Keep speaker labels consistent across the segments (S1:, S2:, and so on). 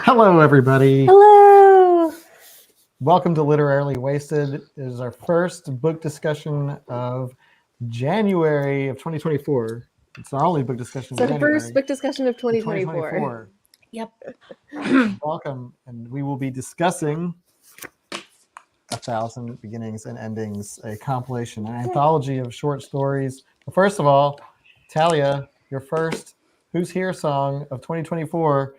S1: Hello, everybody.
S2: Hello.
S1: Welcome to Literarily Wasted. It is our first book discussion of January of 2024. It's our only book discussion of
S2: So the
S1: January.
S2: first book discussion of 2024.
S3: Yep.
S1: Welcome, and we will be discussing 1,000 Beginnings and Endings, a compilation, an anthology of short stories. But first of all, Talia, your first Who's Here song of 2024.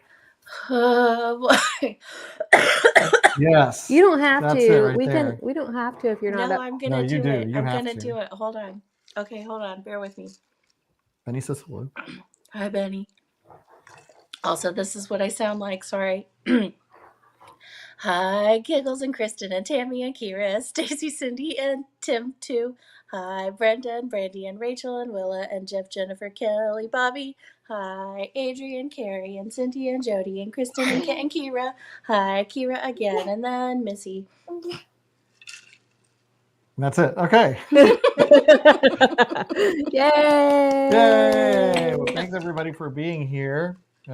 S1: Yes.
S2: You don't have
S1: That's
S2: to.
S1: it right there.
S2: We don't have to if you're not.
S3: No, I'm gonna
S1: you
S3: do
S1: do.
S3: it.
S1: You
S3: I'm
S1: have
S3: gonna
S1: to.
S3: do it. Hold on. Okay, hold on. Bear with me.
S1: Benny says hello.
S3: Hi, Benny. Also, this is what I sound like. Sorry. Hi, Giggles and Kristen and Tammy and Kira, Stacy, Cindy, and Tim too. Hi, Brenda and Brandy and Rachel and Willa and Jeff, Jennifer, Kelly, Bobby. Hi, Adrian, Carrie, and Cynthia and Jody and Kristen and Kit and Kira. Hi, Kira again, and then Missy.
S1: That's it. Okay.
S2: Yay!
S1: Yay! Well, thanks everybody for being here. We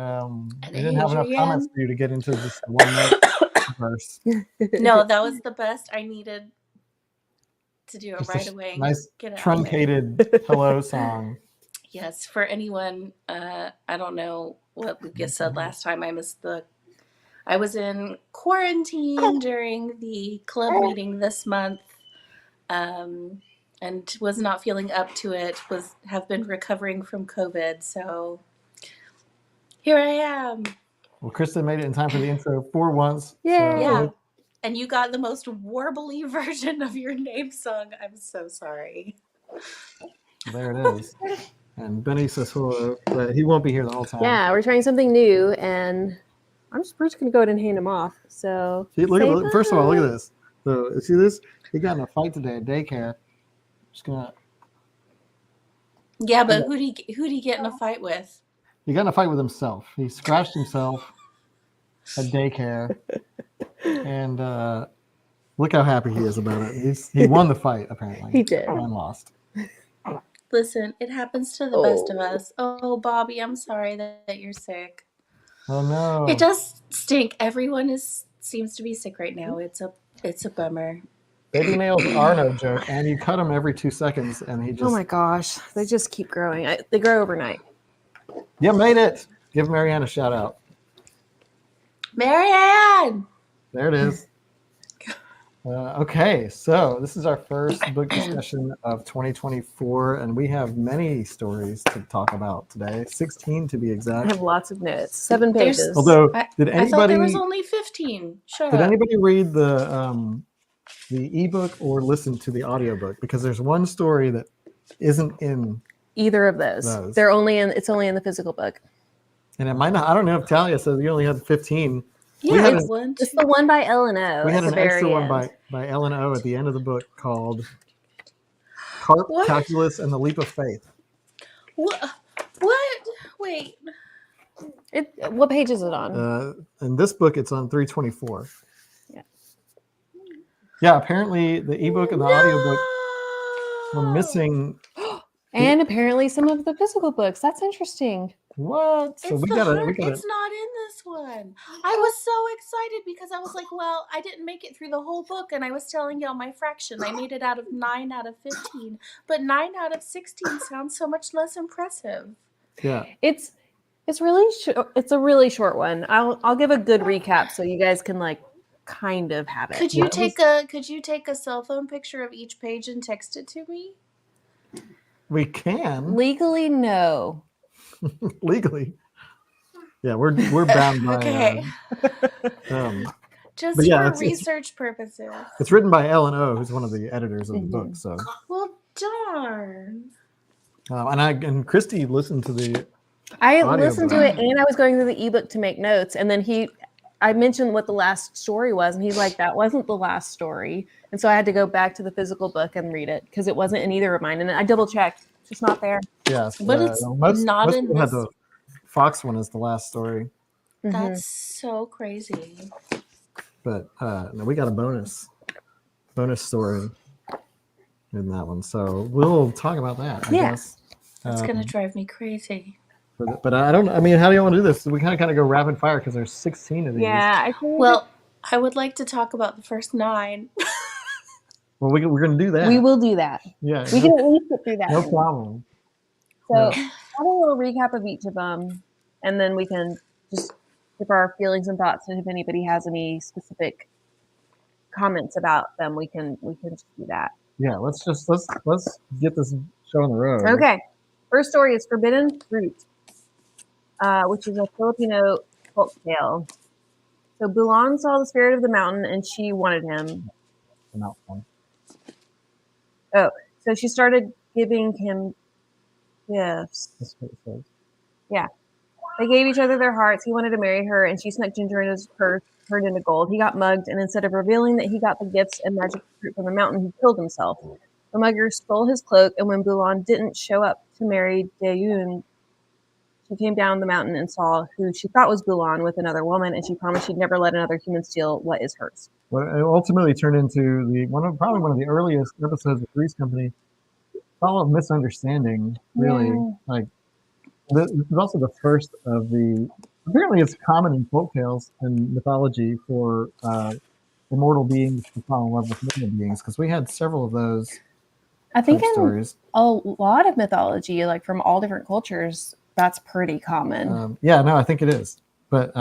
S1: didn't have enough comments for you to get into this one verse.
S3: No, that was the best. I needed to do it
S1: Just
S3: right away.
S1: Nice
S3: Get it
S1: truncated hello song.
S3: Yes, for anyone, I don't know what Lucas said last time. I was in quarantine during the club meeting this month, and was not feeling up to it. Have been recovering from COVID, so here I am.
S1: Well, Kristen made it in time for the intro for once.
S2: Yay.
S3: Yeah, and you got the most warbly version of your name song. I'm so sorry.
S1: There it is. And Benny says hello, but he won't be here the whole time.
S2: Yeah, we're trying something new, and we're just gonna go ahead and hand him off. So
S1: See, first of all, look at this. So see this? He got in a fight today at daycare. Just gonna.
S3: Yeah, but who'd he get in a fight with?
S1: He got in a fight with himself. He scratched himself at daycare, and look how happy he is about it. He won the fight apparently.
S2: He did.
S1: And lost.
S3: Listen, it happens to the best of us. Oh, Bobby, I'm sorry that you're sick.
S1: Oh no!
S3: It does stink. Everyone seems to be sick right now. It's a bummer.
S1: Baby nails are no joke, and you cut them every 2 seconds, and he just.
S2: Oh my gosh, they just keep growing. They grow overnight.
S1: You made it. Give Marianne a shout out.
S3: Marianne!
S1: There it is. Okay, so this is our first book discussion of 2024, and we have many stories to talk about today. 16 to be
S2: I
S1: exact.
S2: have lots of notes. 7 pages.
S1: Although,
S3: I
S1: did
S3: thought
S1: anybody
S3: there was only 15.
S1: did anybody read the ebook or listen to the audiobook? Because there's one story that isn't in
S2: Either of those. It's only in the physical book.
S1: And it might not. I don't know if Talia said you only had 15.
S3: Yeah,
S2: it's the one by L&O.
S1: We had an extra one by L&O at the end of the book called Carp, Calculus, and the Leap of Faith.
S3: What? Wait.
S2: What page is it on?
S1: In this book, it's on 324.
S2: Yeah.
S1: Yeah, apparently the ebook and the audiobook were missing.
S2: And apparently some of the physical books. That's interesting.
S1: What? So
S3: it's not in this one. I was so excited because I was like, well, I didn't make it through the whole book, and I was telling y'all my fraction. I made it out of 9 out of 15, but 9 out of 16 sounds so much less impressive.
S1: Yeah,
S2: it's really it's a really short one. I'll give a good recap so you guys can kind of have it.
S3: Could you take a cell phone picture of each page and text it to me?
S1: We can
S2: legally no.
S1: Legally, yeah, we're bound by.
S3: Okay. Just for research purposes.
S1: It's written by L&O, who's one of the editors of the book. So.
S3: Well, darn.
S1: And Christy listened to the.
S2: I listened to it, and I was going through the ebook to make notes, and then I mentioned what the last story was, and he's like, "That wasn't the last story," and so I had to go back to the physical book and read it because it wasn't in either of mine, and I double checked. It's just not there.
S1: Yes,
S3: but it's not in this.
S1: The Fox one is the last story.
S3: That's so crazy.
S1: But we got a bonus story in that one, so we'll talk about that. I guess
S3: that's gonna drive me crazy.
S1: But I don't. I mean, how do you want to do this? We kind of go rapid fire because there's 16 of these.
S2: Yeah, I think
S3: Well, I would like to talk about the first 9.
S1: Well, we're gonna do that.
S2: we will do that.
S1: Yeah.
S2: We can at least get through that.
S1: No
S2: one.
S1: problem.
S2: So I'll have a little recap of each of them, and then we can just give our feelings and thoughts. And if anybody has any specific comments about them, we can just do that.
S1: Yeah. Let's get this show on the road.
S2: Okay. First story is Forbidden Fruit, which is a Filipino folk tale. So Bulan saw the spirit of the mountain, and she wanted him.
S1: The mountain.
S2: Oh, so she started giving him gifts.
S1: That's what it says.
S2: They gave each other their hearts. He wanted to marry her, and she snuck ginger in his purse, turned into gold. He got mugged, and instead of revealing that he got the gifts and magic fruit from the mountain, he killed himself. The mugger stole his cloak, and when Bulan didn't show up to marry Dayun, she came down the mountain and saw who she thought was Bulan with another woman, and she promised she'd never let another human steal what is hers.
S1: Well, it ultimately turned into probably one of the earliest episodes of Three's Company. All of misunderstanding, really.
S2: Yeah.
S1: Like this is also the first of the. Apparently, it's common in folktales and mythology for immortal beings to fall in love with mortal beings, because we had several of those
S2: I think
S1: type
S2: in
S1: stories.
S2: a lot of mythology, like from all different cultures, that's pretty common.
S1: Yeah, no, I think it is. But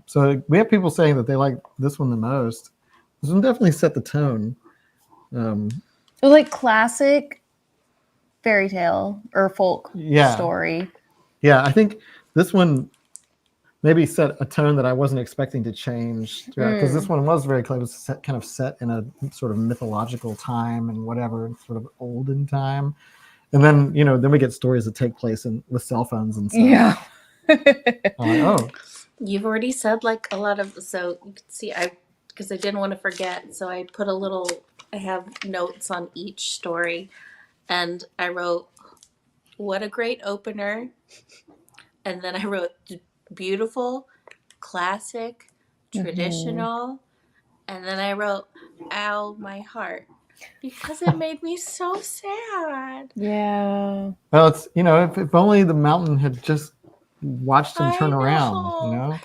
S1: so we have people saying that they like this one the most. This one definitely set the tone.
S2: So like classic fairy tale or folk
S1: Yeah.
S2: story.
S1: Yeah, I think this one maybe set a tone that I wasn't expecting to change throughout, because this one was very close, kind of set in a sort of mythological time and whatever, sort of olden time. And then, then we get stories that take place with cell phones and stuff.
S2: Yeah.
S1: I'm like, oh,
S3: You've already said like a lot of, so you can see because I didn't want to forget, so I put I have notes on each story, and I wrote, what a great opener. And then I wrote beautiful, classic, traditional. And then I wrote, ow, my heart. Because it made me so sad.
S2: Yeah.
S1: well, it's, if only the mountain had just watched him turn
S3: I
S1: around,
S3: know.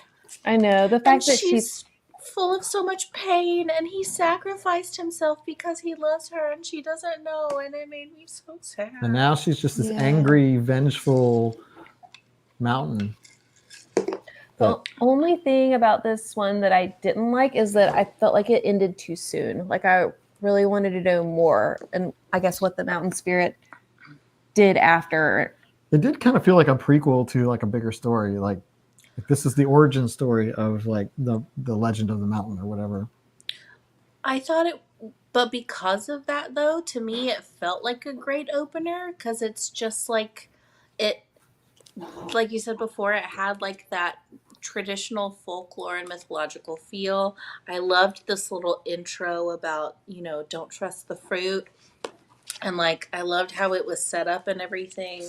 S2: I know. The
S3: And
S2: fact that
S3: she's full of so much pain, and he sacrificed himself because he loves her, and she doesn't know, and it made me so sad.
S1: And now she's just this angry, vengeful mountain.
S2: The only thing about this one that I didn't like is that I felt like it ended too soon. Like I really wanted to know more, and I guess what the mountain spirit did after.
S1: It did kind of feel like a prequel to like a bigger story. Like this is the origin story of like the legend of the mountain or whatever.
S3: I thought it, but because of that though, to me it felt like a great opener, because it's just like it, like you said before, it had like that traditional folklore and mythological feel. I loved this little intro about, don't trust the fruit, and like I loved how it was set up and everything.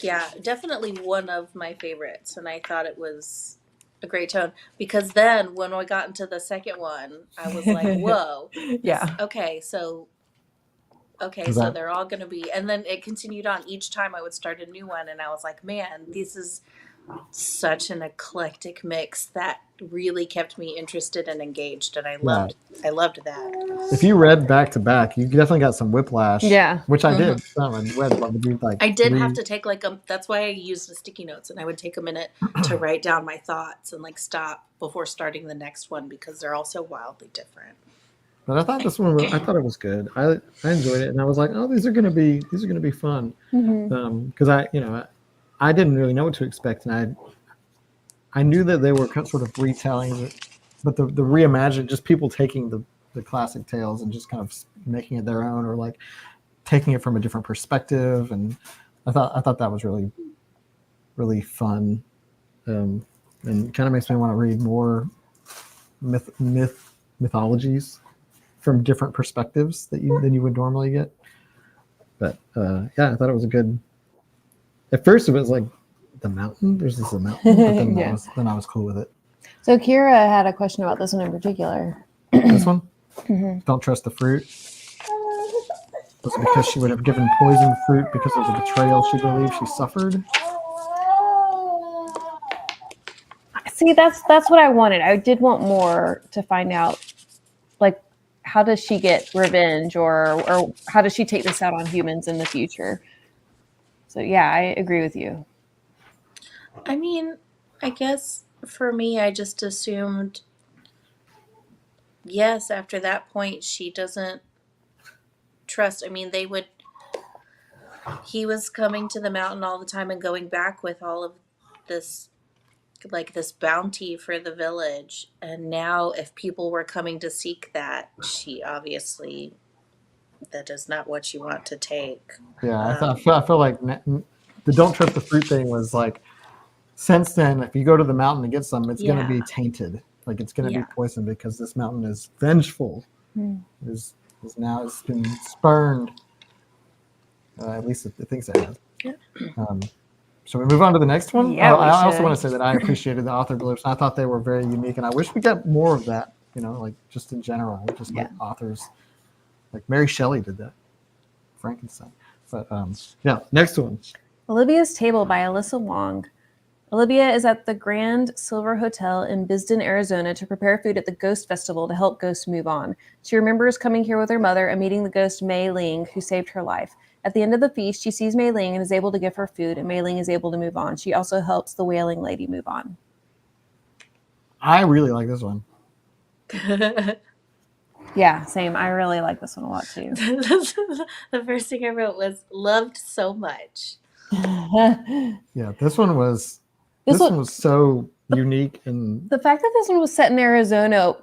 S3: Yeah, definitely one of my favorites, and I thought it was a great tone, because then when we got into the second one, I was like, whoa.
S2: Yeah.
S3: Okay, so they're all going to be, and then it continued on. Each time I would start a new one, and I was like, man, this is such an eclectic mix that really kept me interested and engaged, and I loved that.
S1: If you read back to back, you definitely got some whiplash.
S2: Yeah.
S1: Which I did. I read like
S3: I did have to take that's why I used the sticky notes, and I would take a minute to write down my thoughts and like stop before starting the next one, because they're all so wildly different.
S1: But I thought this one, I thought it was good. I enjoyed it, and I was like, oh, these are gonna be fun. Because I didn't really know what to expect, and I knew that they were sort of retelling it, but the reimagined, just people taking the classic tales and just kind of making it their own, or like taking it from a different perspective. And I thought that was really, really fun, and kind of makes me want to read more mythologies from different perspectives than you would normally get. But yeah, I thought it was a good. At first, it was like the mountain. There's this mountain, but then, then I was cool with it.
S2: So Kira had a question about this one in particular.
S1: This one, don't trust the fruit. Was it because she would have given poison fruit because of the betrayal she believed she suffered?
S2: See, that's what I wanted. I did want more to find out, like, how does she get revenge, or how does she take this out on humans in the future? So yeah, I agree with you.
S3: I mean, I guess for me, I just assumed, yes, after that point, she doesn't trust. I mean, he was coming to the mountain all the time and going back with all of this, like this bounty for the village. And now, if people were coming to seek that, she obviously, that is not what you want to take.
S1: Yeah, I feel like the don't trust the fruit thing was like, since then, if you go to the mountain to get some, it's going to be tainted. Like it's going to be poisoned because this mountain is vengeful. Is now it's been spurned. At least it thinks it has.
S2: Yeah.
S1: Shall we move on to the next one?
S2: Yeah,
S1: I also want to say that I appreciated the author blurbs. I thought they were very unique, and I wish we got more of that. You know, like just in general, just like authors. Like Mary Shelley did that. Frankenstein. But yeah, next one.
S2: Olivia's Table by Alyssa Wong. Olivia is at the Grand Silver Hotel in Bisden, Arizona to prepare food at the Ghost Festival to help ghosts move on. She remembers coming here with her mother and meeting the ghost Mei Ling, who saved her life. At the end of the feast, she sees Mei Ling and is able to give her food, and Mei Ling is able to move on. She also helps the Wailing Lady move on.
S1: I really like this one.
S2: Yeah, same. I really like this one a lot too.
S3: The first thing I wrote was loved so much.
S1: Yeah, this one was so unique, and
S2: the fact that this one was set in Arizona,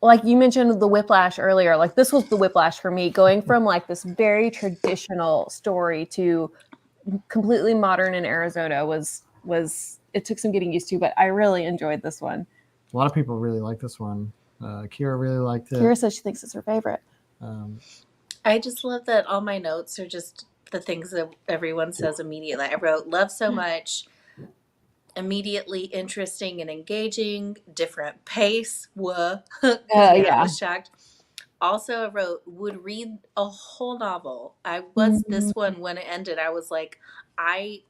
S2: like you mentioned the whiplash earlier, like this was the whiplash for me, going from like this very traditional story to completely modern in Arizona was it took some getting used to, but I really enjoyed this one.
S1: A lot of people really like this one. Kira really liked it.
S2: Kira says she thinks it's her favorite.
S3: I just love that all my notes are just the things that everyone says immediately. I wrote love so much, immediately interesting and engaging, different pace. I was shocked. Also, I wrote would read a whole novel. I was this one when it ended. I was like, I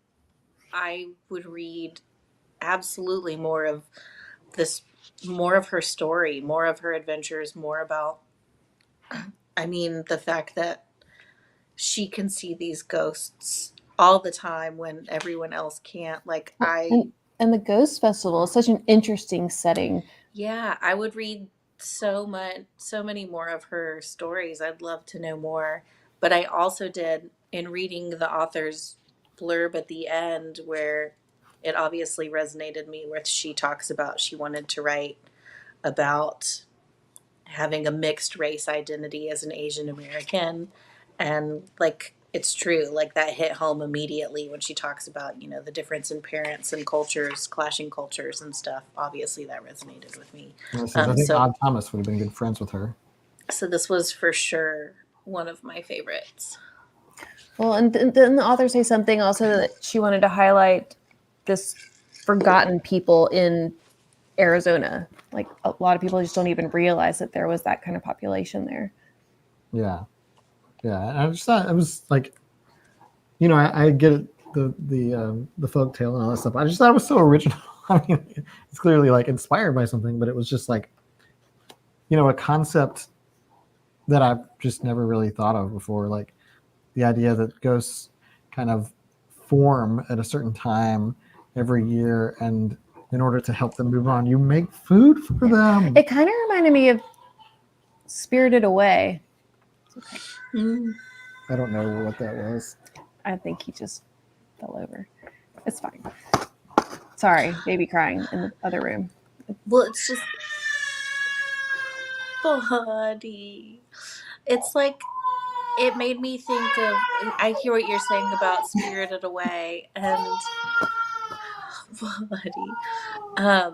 S3: would read absolutely more of this, more of her story, more of her adventures, more about. I mean, the fact that she can see these ghosts all the time when everyone else can't. Like
S2: and the Ghost Festival is such an interesting setting.
S3: Yeah, I would read so many more of her stories. I'd love to know more. But I also did, in reading the author's blurb at the end, where it obviously resonated me, where she talks about she wanted to write about having a mixed race identity as an Asian American. And like, it's true, like that hit home immediately when she talks about, you know, the difference in parents and cultures, clashing cultures and stuff. Obviously that resonated with me.
S1: I think Odd Thomas would have been good friends with her.
S3: So this was for sure one of my favorites.
S2: Well, and didn't the author say something also that she wanted to highlight this forgotten people in Arizona? Like a lot of people just don't even realize that there was that kind of population there.
S1: Yeah. Yeah. And I just thought it was like, you know, I get it, the folk tale and all that stuff. I just thought it was so original. I mean, it's clearly like inspired by something, but it was just like, you know, a concept that I've just never really thought of before. Like the idea that ghosts kind of form at a certain time every year, and in order to help them move on, you make food for them.
S2: It kind of reminded me of Spirited Away.
S1: Okay. I don't know what that was.
S2: I think he just fell over. It's fine. Sorry, baby crying in the other room.
S3: Well, it's just body. It's like, it made me think of, I hear what you're saying about Spirited Away and body.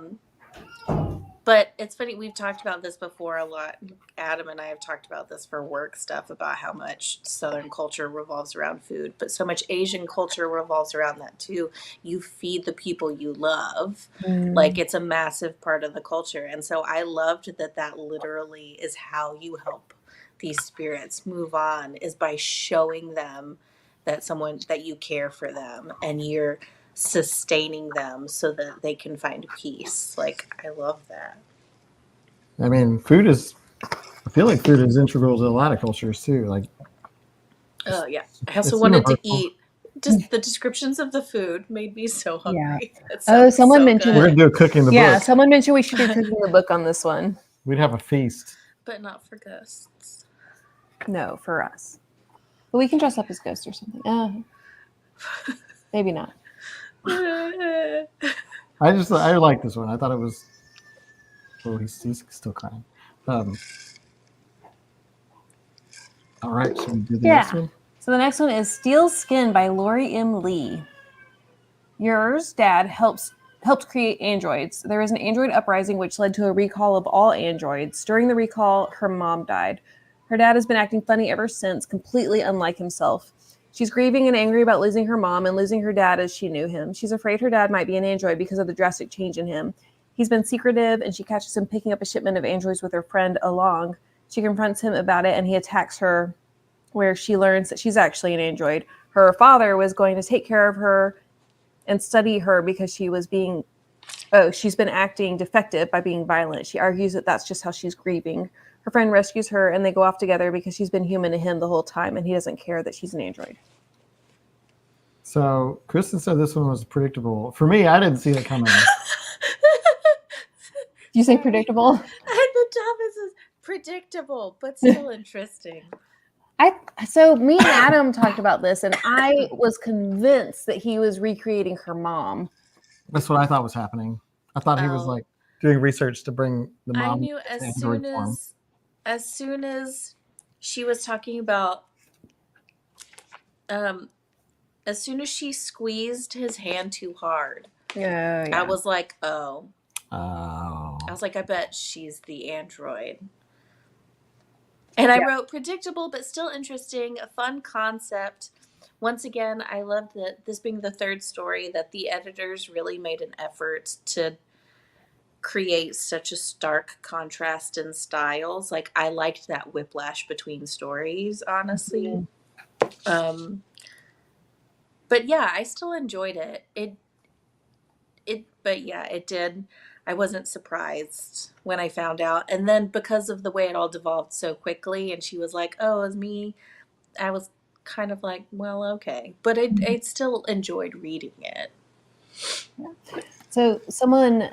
S3: But it's funny, we've talked about this before a lot. Adam and I have talked about this for work stuff, about how much Southern culture revolves around food, but so much Asian culture revolves around that too. You feed the people you love. Like, it's a massive part of the culture. And so I loved that literally is how you help these spirits move on is by showing them that you care for them and you're sustaining them so that they can find peace. Like, I love that.
S1: I mean, I feel like food is integral to a lot of cultures too. Like,
S3: Oh yeah. I also
S1: it's
S3: wanted to
S1: universal.
S3: eat. Just the descriptions of the food made me so hungry. It
S2: Oh,
S3: sounds
S2: someone
S3: so
S2: mentioned
S1: We're
S3: good.
S1: gonna do a cooking the
S2: Yeah,
S1: book.
S2: someone mentioned we should do cooking the book on this one.
S1: We'd have a feast.
S3: But not for ghosts.
S2: No, for us. But we can dress up as ghosts or something. Maybe not.
S1: I like this one. I thought it was. Oh, he's still crying. All right, should we do the next one?
S2: So the next one is Steel Skin by Lori M. Lee. Yours dad helped create androids. There was an android uprising which led to a recall of all androids. During the recall, her mom died. Her dad has been acting funny ever since, completely unlike himself. She's grieving and angry about losing her mom and losing her dad as she knew him. She's afraid her dad might be an android because of the drastic change in him. He's been secretive, and she catches him picking up a shipment of androids with her friend Leang. She confronts him about it, and he attacks her, where she learns that she's actually an android. Her father was going to take care of her and study her because she's been acting defective by being violent. She argues that that's just how she's grieving. Her friend rescues her, and they go off together because she's been human to him the whole time, and he doesn't care that she's an android.
S1: So Kristen said this one was predictable. For me, I didn't see it coming.
S2: Do you say predictable?
S3: The top is predictable, but still interesting.
S2: So me and Adam talked about this, and I was convinced that he was recreating her mom.
S3: That's
S1: what I thought was happening. I thought he was like doing research to bring the mom.
S3: I knew as soon as she was talking about, as soon as she squeezed his hand too hard, I was like, oh. I was like, I bet she's the android. And I wrote predictable, but still interesting, a fun concept. Once again, I loved that this being the third story, that the editors really made an effort to create such a stark contrast in styles. Like, I liked that whiplash between stories, honestly. Mm-hmm. But yeah, I still enjoyed it. It did. I wasn't surprised when I found out. And then because of the way it all devolved so quickly, and she was like, oh, it was me, I was kind of like, well, okay. But I still enjoyed reading it.
S2: Yeah. So someone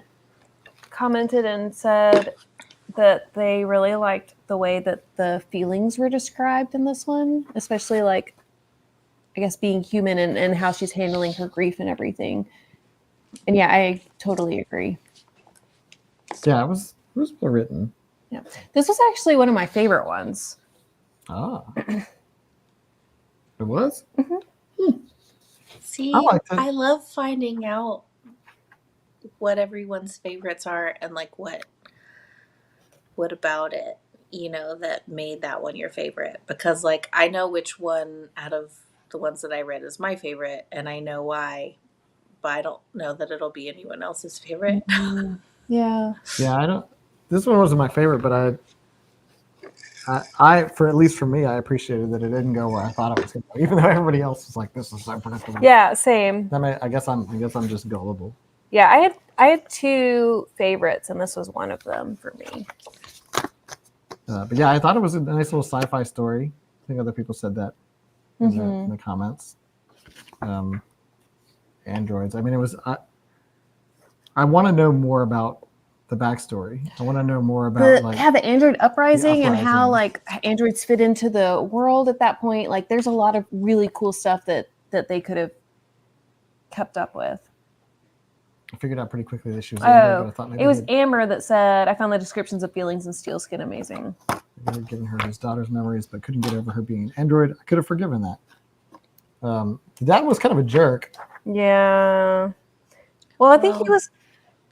S2: commented and said that they really liked the way that the feelings were described in this one, especially like, I guess, being human and how she's handling her grief and everything. And yeah, I totally agree.
S1: Yeah, it was well written.
S2: Yeah, this was actually one of my favorite ones.
S1: Ah, it was.
S3: Mm-hmm. See, I love finding out what everyone's favorites are and like what about it, that made that one your favorite. Because like I know which one out of the ones that I read is my favorite, and I know why, but I don't know that it'll be anyone else's favorite.
S2: Mm-hmm. Yeah,
S1: I don't. This one wasn't my favorite, but I for at least for me, I appreciated that it didn't go where I thought it was going to go, even though everybody else was like, "This is so predictable."
S2: Yeah, same.
S1: I guess I'm just gullible.
S2: Yeah, I had two favorites, and this was one of them for me.
S1: But yeah, I thought it was a nice little sci-fi story. I think other people said that in the comments. Androids. I mean, it was. I want to know more about the backstory. I want to know more about
S2: the android uprising and how like androids fit into the world at that point. Like, there's a lot of really cool stuff that they could have kept up with.
S1: I figured out pretty quickly that she was Amber, but I thought maybe
S2: it was Amber that said, I found the descriptions of feelings in Steel Skin amazing.
S1: He had given her his daughter's memories, but couldn't get over her being an android. I could have forgiven that. The dad was kind of a jerk.
S2: Yeah. Well, I think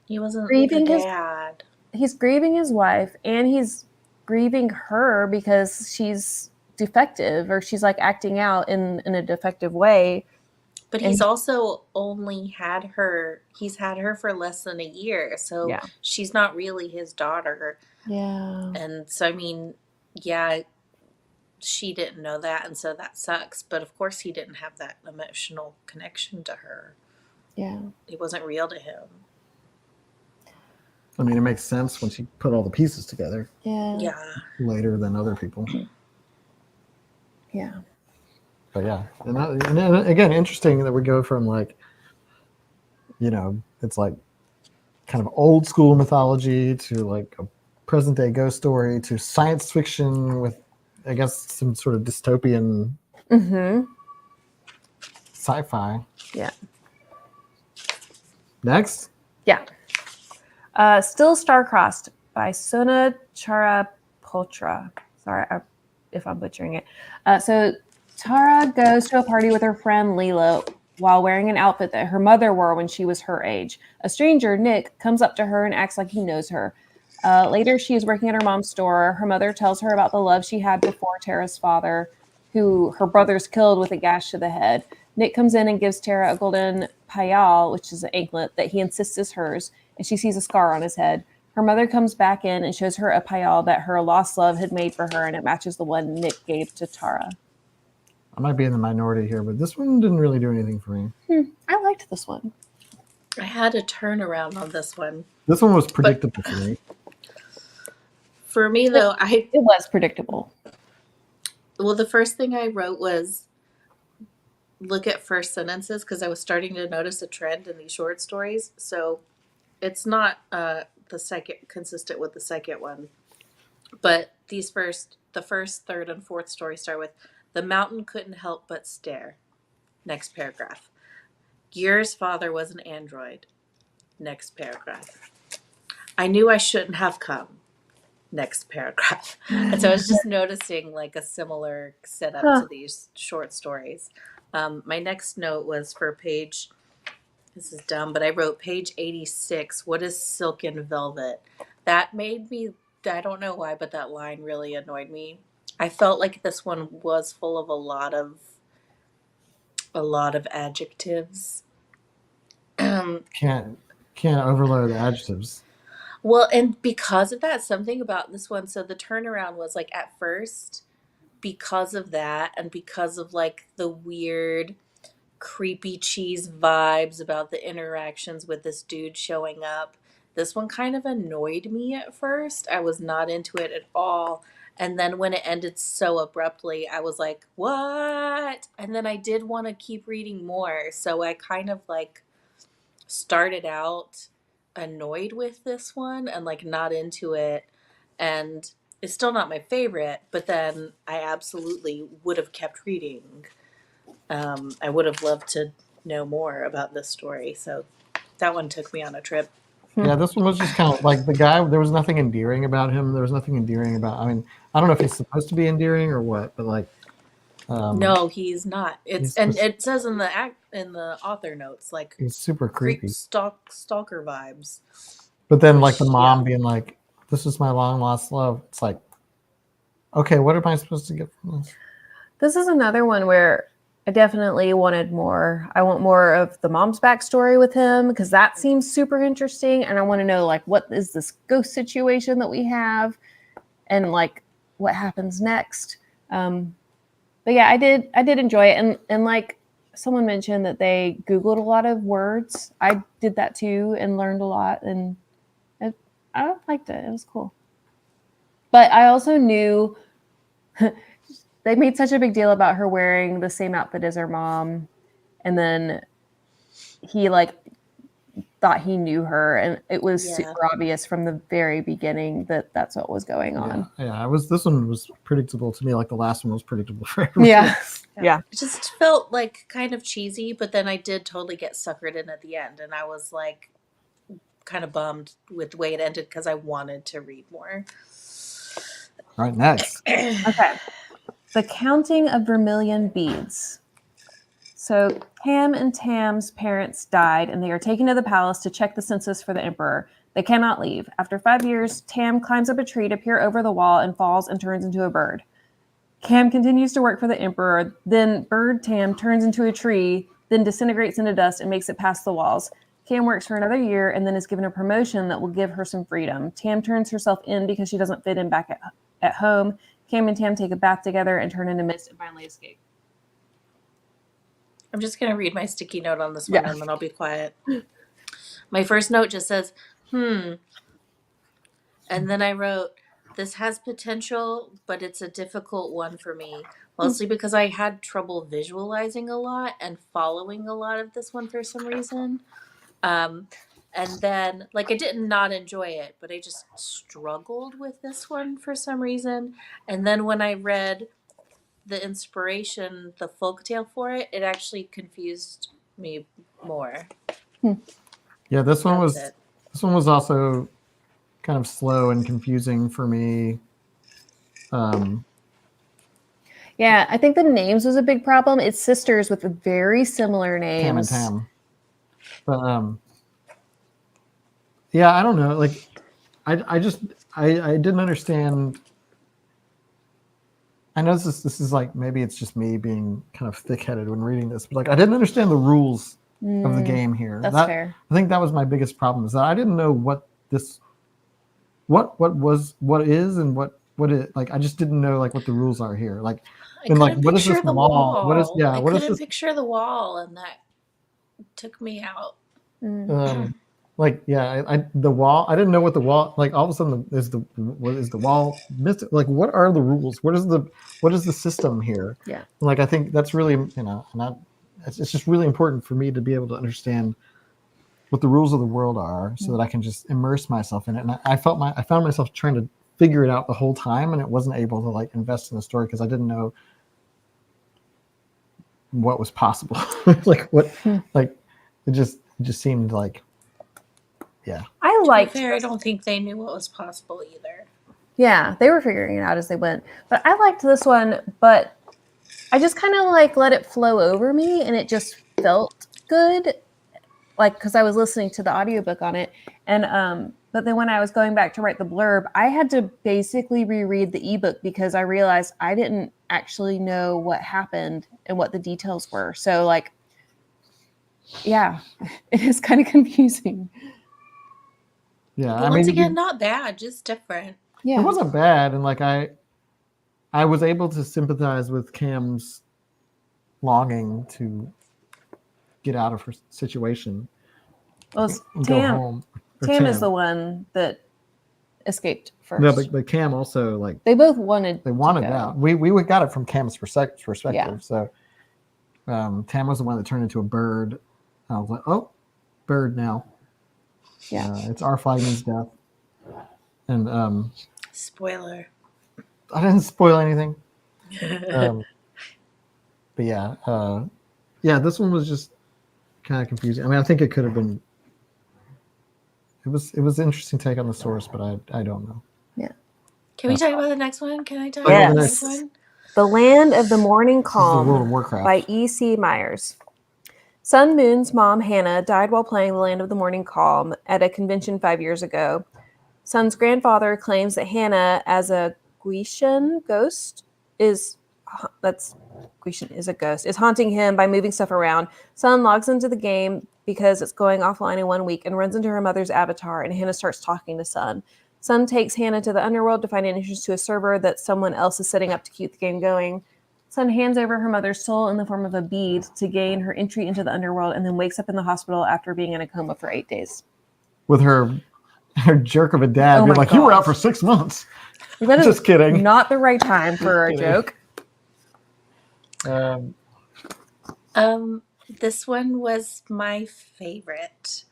S3: he wasn't
S2: grieving
S3: his dad.
S2: He's grieving his wife, and he's grieving her because she's defective, or she's like acting out in a defective way.
S3: But he's also only had her. He's had her for less than a year, so she's not really his daughter.
S2: Yeah.
S3: And so, I mean, yeah, she didn't know that, and so that sucks. But of course, he didn't have that emotional connection to her.
S2: Yeah.
S3: It wasn't real to him.
S1: I mean, it makes sense when she put all the pieces together.
S2: Yeah.
S1: Later than other people.
S2: Yeah.
S1: But yeah, and then, again, interesting that we go from like, it's like kind of old school mythology to like a present day ghost story to science fiction with, I guess, some sort of dystopian sci-fi.
S2: Yeah.
S1: Next.
S2: Yeah. Still Starcrossed by Sona Charapultra. Sorry if I'm butchering it. So Tara goes to a party with her friend Lila while wearing an outfit that her mother wore when she was her age. A stranger, Nick, comes up to her and acts like he knows her. Later, she is working at her mom's store. Her mother tells her about the love she had before Tara's father, who her brothers killed with a gash to the head. Nick comes in and gives Tara a golden payal, which is an anklet, that he insists is hers, and she sees a scar on his head. Her mother comes back in and shows her a payal that her lost love had made for her, and it matches the one Nick gave to Tara.
S1: I might be in the minority here, but this one didn't really do anything for me.
S2: I liked this one.
S3: I had a turnaround on this one.
S1: This one was predictable for me.
S3: For me, though,
S2: it was predictable.
S3: Well, the first thing I wrote was look at first sentences, because I was starting to notice a trend in these short stories. So it's not the second consistent with the second one, but the first, third, and fourth story start with the mountain couldn't help but stare. Next paragraph. Gear's father was an android. Next paragraph. I knew I shouldn't have come. Next paragraph. And so I was just noticing like a similar setup to these short stories. My next note was for page, this is dumb, but I wrote page 86. What is silken velvet? That made me, I don't know why, but that line really annoyed me. I felt like this one was full of a lot of adjectives.
S1: Can't overload adjectives.
S3: Well, and because of that, something about this one, so the turnaround was like at first, because of that, and because of like the weird, creepy cheese vibes about the interactions with this dude showing up, this one kind of annoyed me at first. I was not into it at all. And then when it ended so abruptly, I was like, what? And then I did want to keep reading more. So I kind of like started out annoyed with this one and like not into it. And it's still not my favorite, but then I absolutely would have kept reading. I would have loved to know more about this story. So that one took me on a trip.
S1: Yeah, this one was just kind of like the guy. There was nothing endearing about him. There was nothing endearing about. I mean, I don't know if he's supposed to be endearing or what, but like,
S3: no, he's not. It says in the author notes like
S1: he's super creepy,
S3: stalker vibes.
S1: But then like the mom being like, "This is my long lost love." It's like, okay, what am I supposed to get from this?
S2: This is another one where I definitely wanted more. I want more of the mom's backstory with him because that seems super interesting. And I want to know like, what is this ghost situation that we have and like what happens next. But yeah, I did enjoy it. And like someone mentioned that they Googled a lot of words. I did that too and learned a lot. And I liked it. It was cool. But I also knew they made such a big deal about her wearing the same outfit as her mom. And then he like thought he knew her. And it was super obvious from the very beginning that that's what was going on.
S1: Yeah, this one was predictable to me. Like the last one was predictable for everyone.
S2: Yeah.
S3: It just felt like kind of cheesy, but then I did totally get suckered in at the end. And I was like kind of bummed with the way it ended because I wanted to read more.
S1: All right, next.
S2: Okay. The Counting of Vermilion Beads. So Cam and Tam's parents died, and they are taken to the palace to check the census for the emperor. They cannot leave. After 5 years, Tam climbs up a tree to peer over the wall and falls and turns into a bird. Cam continues to work for the emperor. Then bird Tam turns into a tree, then disintegrates into dust and makes it past the walls. Cam works for another year and then is given a promotion that will give her some freedom. Tam turns herself in because she doesn't fit in back at home. Cam and Tam take a bath together and turn into mist and finally escape.
S3: I'm just going to read my sticky note on this one and then I'll be quiet. My first note just says, And then I wrote, this has potential, but it's a difficult one for me. Mostly because I had trouble visualizing a lot and following a lot of this one for some reason. And then, I did not enjoy it, but I just struggled with this one for some reason. And then when I read the inspiration, the folktale for it, it actually confused me more.
S1: Yeah, this one
S3: That's
S1: was
S3: it.
S1: this one was also kind of slow and confusing for me.
S2: Yeah, I think the names was a big problem. It's sisters with very similar names.
S1: Tam and Tam. But yeah, I don't know. Like, I didn't understand. I know this is like, maybe it's just me being kind of thick-headed when reading this, but like, I didn't understand the rules of the game here.
S2: That's fair.
S1: I think that was my biggest problem, is that I didn't know what is and what it, like, I just didn't know like what the rules are here. Like, and like, what is this wall? What is
S3: I
S1: what is
S3: couldn't
S1: this?
S3: picture the wall, and that took me out.
S1: Like, yeah, the wall. I didn't know what the wall. Like, all of a sudden, what is the wall? Like, what are the rules? What is the system here?
S2: Yeah.
S1: Like, I think that's really, it's just really important for me to be able to understand what the rules of the world are, so that I can just immerse myself in it. And I found myself trying to figure it out the whole time, and it wasn't able to like invest in the story because I didn't know what was possible. Like, what, like, it just seemed like, yeah.
S2: I liked.
S3: I don't think they knew what was possible either.
S2: Yeah, they were figuring it out as they went. But I liked this one, but I just kind of like let it flow over me, and it just felt good. Like, because I was listening to the audiobook on it, and but then when I was going back to write the blurb, I had to basically reread the ebook because I realized I didn't actually know what happened and what the details were. So, like, yeah, it is kind of confusing.
S1: Yeah,
S3: But once again, not bad, just different.
S2: Yeah,
S1: it wasn't bad, and like, I was able to sympathize with Cam's longing to get out of her situation.
S2: Well,
S1: and go home.
S2: Tam is the one that escaped first.
S1: No, but Cam also, like,
S2: they both wanted.
S1: They wanted out. We got it from Cam's perspective.
S2: Yeah.
S1: So Tam was the one that turned into a bird. I was like, oh, bird now.
S2: Yeah.
S1: It's our flagman's death. And
S3: spoiler.
S1: I didn't spoil anything. But yeah, this one was just kind of confusing. I mean, I think it could have been. It was an interesting take on the source, but I don't know.
S2: Yeah.
S3: Can we talk about the next one? Can I talk about the next one?
S2: The Land of the Morning Calm
S1: World of Warcraft
S2: by E.C. Myers. Sun Moon's mom, Hannah, died while playing The Land of the Morning Calm at a convention 5 years ago. Sun's grandfather claims that Hannah, as a Grecian ghost, is haunting him by moving stuff around. Sun logs into the game because it's going offline in 1 week and runs into her mother's avatar, and Hannah starts talking to Sun. Sun takes Hannah to the underworld to find an entrance to a server that someone else is setting up to keep the game going. Sun hands over her mother's soul in the form of a bead to gain her entry into the underworld, and then wakes up in the hospital after being in a coma for 8 days.
S1: With her jerk of a dad, you're like, you were out for 6 months. Just kidding.
S2: Not the right time for a joke.
S3: This one was my favorite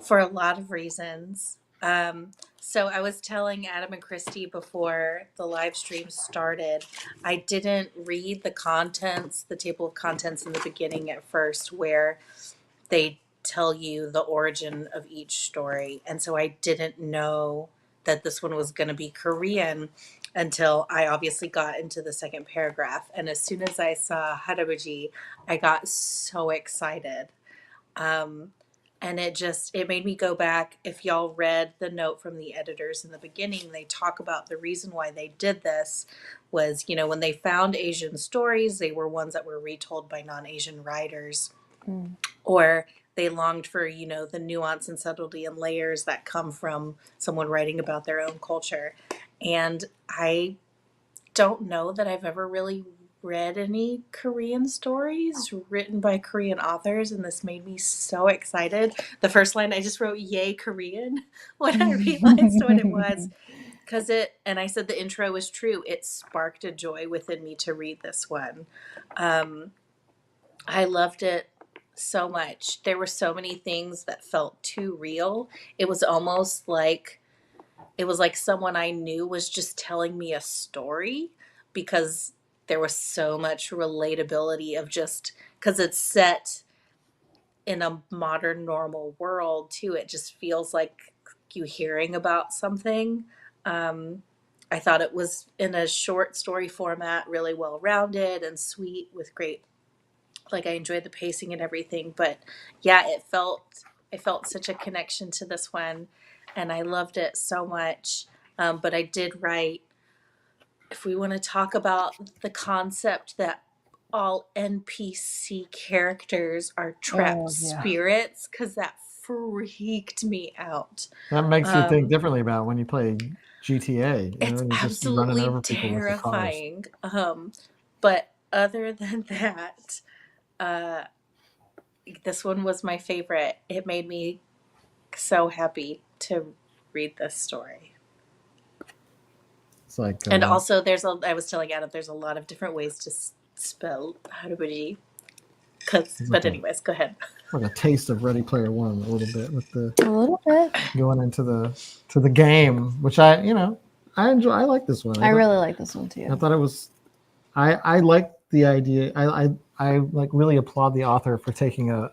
S3: for a lot of reasons. So I was telling Adam and Christy before the live stream started, I didn't read the table of contents in the beginning at first, where they tell you the origin of each story. And so I didn't know that this one was going to be Korean until I obviously got into the second paragraph. And as soon as I saw Harabuji, I got so excited. And it made me go back. If y'all read the note from the editors in the beginning, they talk about the reason why they did this was, when they found Asian stories, they were ones that were retold by non-Asian writers. Or they longed for, the nuance and subtlety and layers that come from someone writing about their own culture. And I don't know that I've ever really read any Korean stories written by Korean authors, and this made me so excited. The first line I just wrote "Yay Korean" when I realized what it was, and I said the intro was true. It sparked a joy within me to read this one. I loved it so much. There were so many things that felt too real. It was almost like someone I knew was just telling me a story, because there was so much relatability of just because it's set in a modern normal world too. It just feels like you hearing about something. I thought it was in a short story format, really well rounded and sweet with great, like I enjoyed the pacing and everything. But yeah, I felt such a connection to this one, and I loved it so much. But I did write, if we want to talk about the concept that all NPC characters are trapped spirits, because that freaked me out.
S1: That makes you think differently about when you play GTA.
S3: It's
S1: you're just running
S3: absolutely
S1: over people with the cars.
S3: terrifying. But other than that, this one was my favorite. It made me so happy to read this story.
S1: It's like,
S3: and also, I was telling Adam, there's a lot of different ways to spell harubari. But anyways, go ahead.
S1: Like a taste of Ready Player One, a little bit with the
S2: A little bit.
S1: going into the game, which I enjoy. I like this one.
S2: I really like this one too.
S1: I thought it was. I like the idea. I like really applaud the author for taking a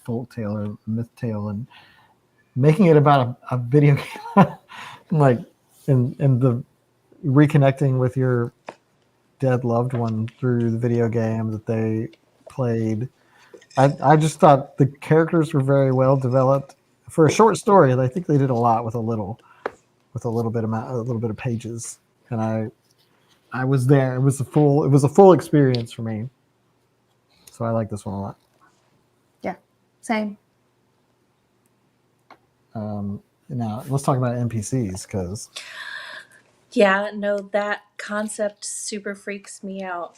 S1: folk tale or myth tale and making it about a video game, like and the reconnecting with your dead loved one through the video game that they played. I just thought the characters were very well developed for a short story. I think they did a lot with a little bit of pages, and I was there. It was a full experience for me. So I like this one a lot.
S2: Yeah, same.
S1: Now let's talk about NPCs, because
S3: yeah, no, that concept super freaks me out.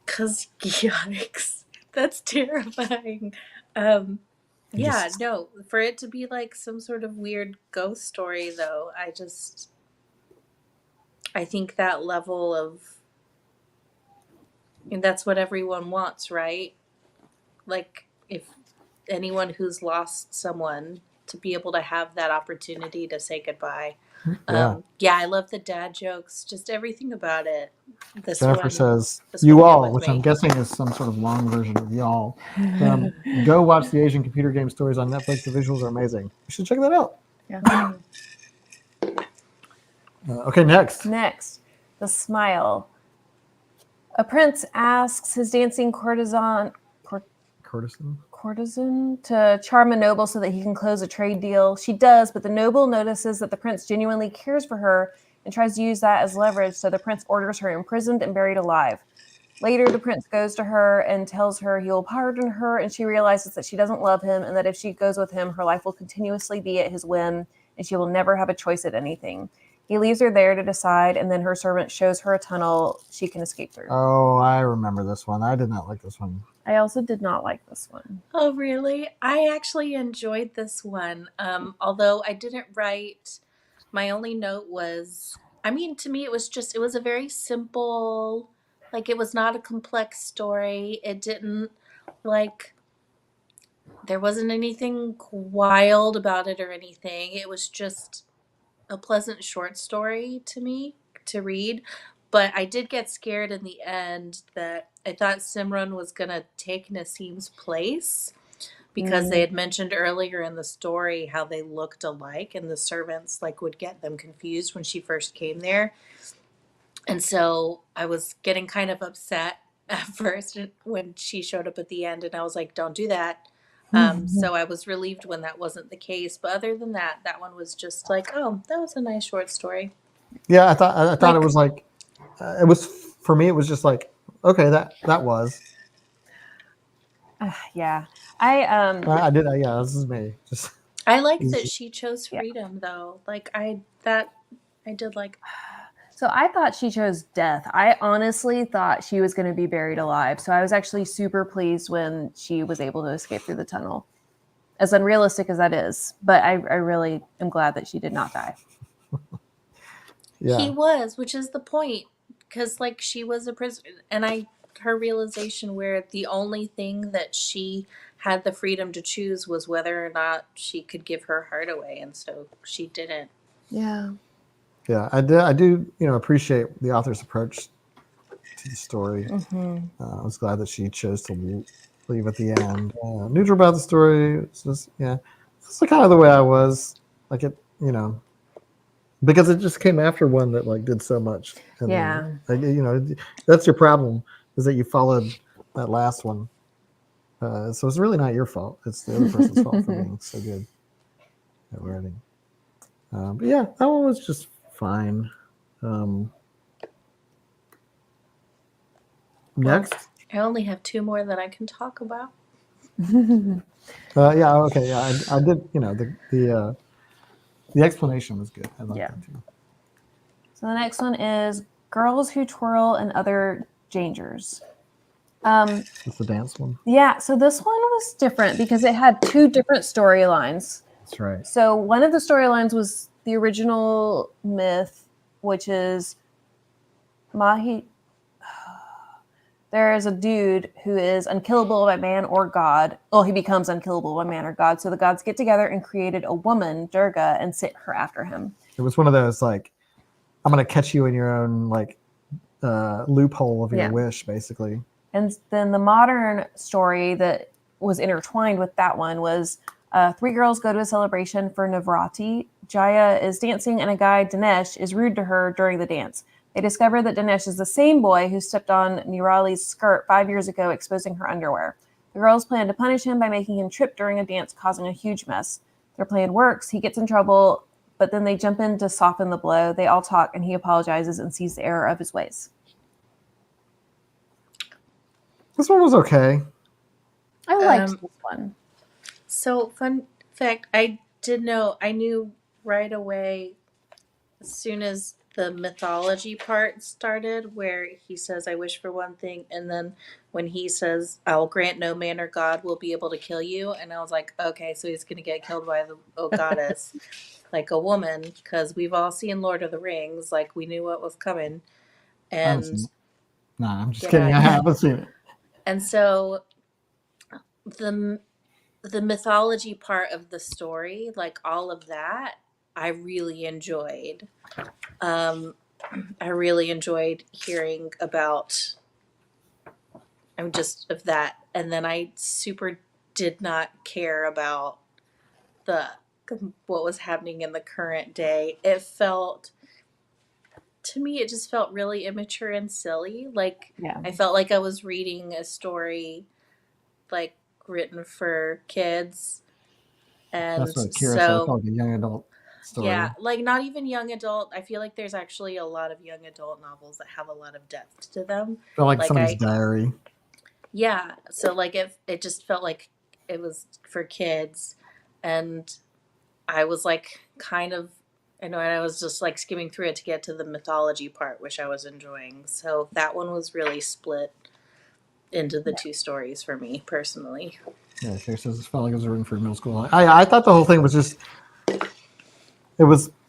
S3: Cause yikes, that's terrifying. Yeah, no, for it to be like some sort of weird ghost story, though, I think that level of, and that's what everyone wants, right? Like, if anyone who's lost someone, to be able to have that opportunity to say goodbye. Yeah, I love the dad jokes, just everything about it.
S1: Jennifer says, "You all," which I'm guessing is some sort of long version of y'all. Go watch the Asian computer game stories on Netflix. The visuals are amazing. You should check that out.
S2: Yeah.
S1: Okay, next,
S2: the smile. A prince asks his dancing courtesan to Charma Noble so that he can close a trade deal. She does, but the noble notices that the prince genuinely cares for her and tries to use that as leverage, so the prince orders her imprisoned and buried alive. Later, the prince goes to her and tells her he will pardon her, and she realizes that she doesn't love him and that if she goes with him, her life will continuously be at his whim and she will never have a choice at anything. He leaves her there to decide, and then her servant shows her a tunnel she can escape through.
S1: Oh, I remember this one. I did not like this one.
S2: I also did not like this one.
S3: Oh, really? I actually enjoyed this one. Although I didn't write, my only note was, to me, it was a very simple, like, it was not a complex story. It didn't, like, there wasn't anything wild about it or anything. It was just a pleasant short story to me to read. But I did get scared in the end that I thought Simran was going to take Nassim's place, because they had mentioned earlier in the story how they looked alike, and the servants would get them confused when she first came there. And so I was getting kind of upset at first when she showed up at the end, and I was like, don't do that. So I was relieved when that wasn't the case. But other than that, that one was just like, oh, that was a nice short story.
S1: Yeah, I thought it was like, it was, for me, it was just like, okay, that was.
S2: Yeah.
S1: I did. Yeah, this is me. Just.
S3: I like that she chose freedom, though. I did like.
S2: So I thought she chose death. I honestly thought she was going to be buried alive. So I was actually super pleased when she was able to escape through the tunnel. As unrealistic as that is, but I really am glad that she did not die.
S1: Yeah.
S3: He was, which is the point, because like she was a prisoner, and her realization where the only thing that she had the freedom to choose was whether or not she could give her heart away, and so she didn't.
S2: Yeah.
S1: Yeah, I do, appreciate the author's approach to the story. I was glad that she chose to leave at the end. Neutral about the story. It's just, it's kind of the way I was. Like it, because it just came after one that like did so much. And
S2: Yeah.
S1: then, that's your problem, is that you followed that last one. So it's really not your fault. It's the other person's fault for being so good at writing. But yeah, that one was just fine. Next.
S3: I only have 2 more that I can talk about.
S1: Yeah. Okay. Yeah. I did. The explanation was good. I like that too.
S2: So the next one is Girls Who Twirl and Other Dangers.
S1: It's the dance one.
S2: Yeah. So this one was different because it had 2 different storylines.
S1: That's right.
S2: So one of the storylines was the original myth, which is Mahi. There is a dude who is unkillable by man or God. Well, he becomes unkillable by man or God. So the gods get together and created a woman, Durga, and sent her after him.
S1: It was one of those like, I'm gonna catch you in your own like loophole of your wish, basically.
S2: And then the modern story that was intertwined with that one was 3 girls go to a celebration for Navrati. Jaya is dancing, and a guy, Dinesh, is rude to her during the dance. They discover that Dinesh is the same boy who stepped on Nirali's skirt 5 years ago, exposing her underwear. The girls plan to punish him by making him trip during a dance, causing a huge mess. Their plan works. He gets in trouble, but then they jump in to soften the blow. They all talk, and he apologizes and sees the error of his ways.
S1: This one was okay.
S2: I liked this one.
S3: So, fun fact, I knew right away as soon as the mythology part started, where he says, I wish for one thing, and then when he says, I will grant no man or God will be able to kill you, and I was like, okay, so he's going to get killed by a goddess, like a woman, because we've all seen Lord of the Rings, like we knew what was coming. And
S1: nah, I'm just kidding. I haven't seen it.
S3: And so the mythology part of the story, like all of that, I really enjoyed. I really enjoyed hearing about just of that. And then I super did not care about what was happening in the current day. It felt, to me, it just felt really immature and silly. Like, I felt like I was reading a story like written for kids. And
S1: that's what Kira said. I like a young adult story.
S3: Yeah, like not even young adult. I feel like there's actually a lot of young adult novels that have a lot of depth to them.
S1: Felt like somebody's diary.
S3: Yeah, so like it just felt like it was for kids, and I was like I was just like skimming through it to get to the mythology part, which I was enjoying. So that one was really split into the 2 stories for me personally.
S1: Yeah, Kira says it felt like it was written for middle school. I thought the whole thing was just.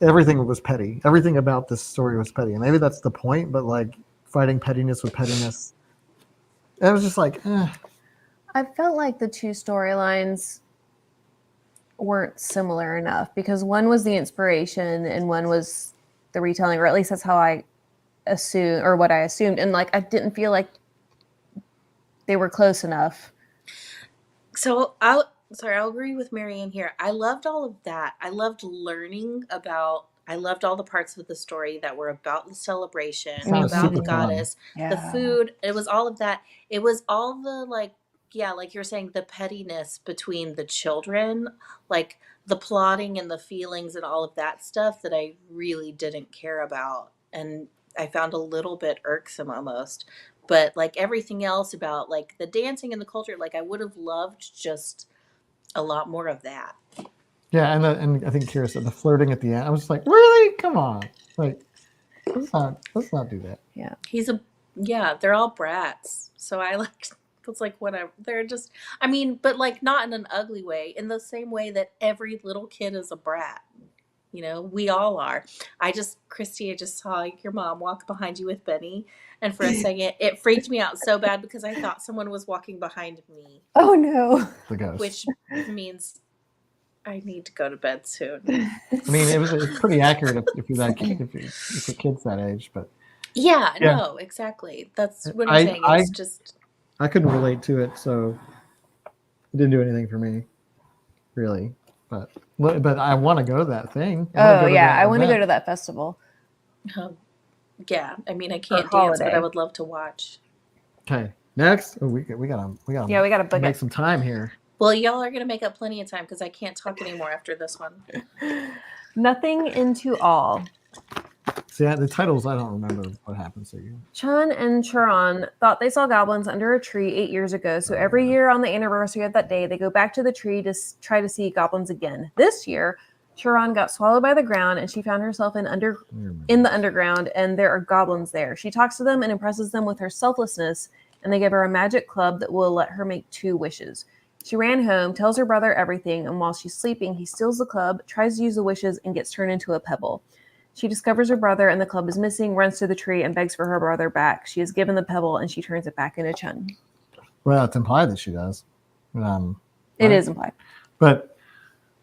S1: Everything was petty. Everything about this story was petty. And maybe that's the point, but like fighting pettiness with pettiness. It was just like,
S2: I felt like the 2 storylines weren't similar enough because one was the inspiration and one was the retelling, or at least that's how I assume, or what I assumed. And like, I didn't feel like they were close enough.
S3: So I'll agree with Marianne here. I loved all of that. I loved I loved all the parts of the story that were about the celebration, about the goddess, the food. It was all of that. It was all the like you're saying, the pettiness between the children, like the plotting and the feelings and all of that stuff that I really didn't care about. And I found a little bit irksome almost. But like everything else about like the dancing and the culture, like I would have loved just a lot more of that.
S1: Yeah, and I think Kira said the flirting at the end. I was like, really? Come on, like let's not do that.
S2: Yeah.
S3: They're all brats. So I like it's like whatever. They're just I mean, but like not in an ugly way, in the same way that every little kid is a brat. You know, we all are. Christy, I just saw your mom walk behind you with Benny, and for a second it freaked me out so bad because I thought someone was walking behind me.
S2: Oh no.
S1: The ghost.
S3: Which means I need to go to bed soon.
S1: I mean, it's pretty accurate if you're that kid, if your kid's that age, but
S3: Yeah, no, exactly. That's what I'm saying. It's just
S1: I couldn't relate to it, so it didn't do anything for me, really. But I want to go to that thing.
S2: Oh yeah, I want to go to that festival.
S3: Yeah, I mean, I can't dance,
S2: holiday.
S3: but I would love to watch.
S1: Okay, next. Oh, we gotta
S2: book
S1: make
S2: it.
S1: some time here.
S3: Well, y'all are gonna make up plenty of time because I can't talk anymore after this one.
S2: Nothing into all.
S1: See, the titles, I don't remember what happened. So
S2: Chun and Charon thought they saw goblins under a tree 8 years ago. So every year on the anniversary of that day, they go back to the tree to try to see goblins again. This year, Charon got swallowed by the ground, and she found herself in the underground, and there are goblins there. She talks to them and impresses them with her selflessness, and they give her a magic club that will let her make 2 wishes. She ran home, tells her brother everything, and while she's sleeping, he steals the club, tries to use the wishes, and gets turned into a pebble. She discovers her brother and the club is missing, runs to the tree, and begs for her brother back. She is given the pebble, and she turns it back into Chun.
S1: Well, it's implied that she does.
S2: It is implied.
S1: But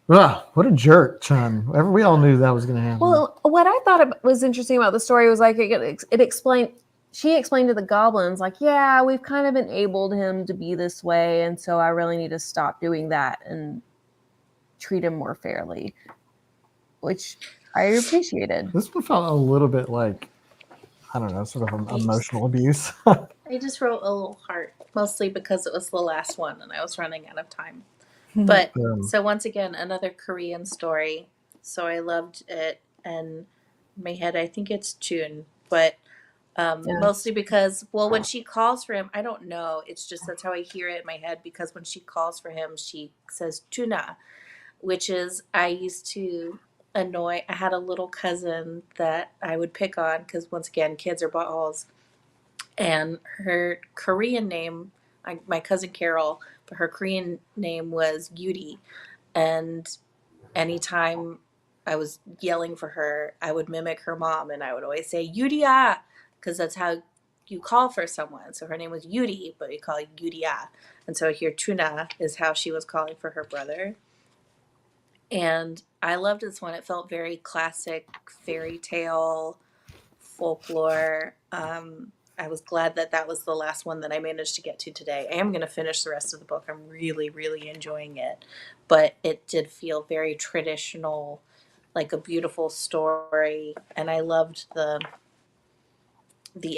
S1: what a jerk, Chun. We all knew that was going to happen.
S2: Well, what I thought was interesting about the story was like it explained. She explained to the goblins, like, yeah, we've kind of enabled him to be this way, and so I really need to stop doing that and treat him more fairly, which I appreciated.
S1: This one felt a little bit like, I don't know, sort of emotional abuse.
S3: I just wrote a little heart, mostly because it was the last one and I was running out of time. But so once again, another Korean story. So I loved it, and in my head, I think it's Chun, but mostly because, well, when she calls for him, I don't know. It's just that's how I hear it in my head, because when she calls for him, she says tuna, which is, I used to I had a little cousin that I would pick on because, once again, kids are buttholes. And her Korean name, my cousin Carol, but her Korean name was Yudi. And anytime I was yelling for her, I would mimic her mom, and I would always say Yudia, because that's how you call for someone. So her name was Yudi, but we call it Yudia. And so here Tuna is how she was calling for her brother. And I loved this one. It felt very classic fairy tale, folklore. I was glad that was the last one that I managed to get to today. I am going to finish the rest of the book. I'm really, really enjoying it. But it did feel very traditional, like a beautiful story. And I loved the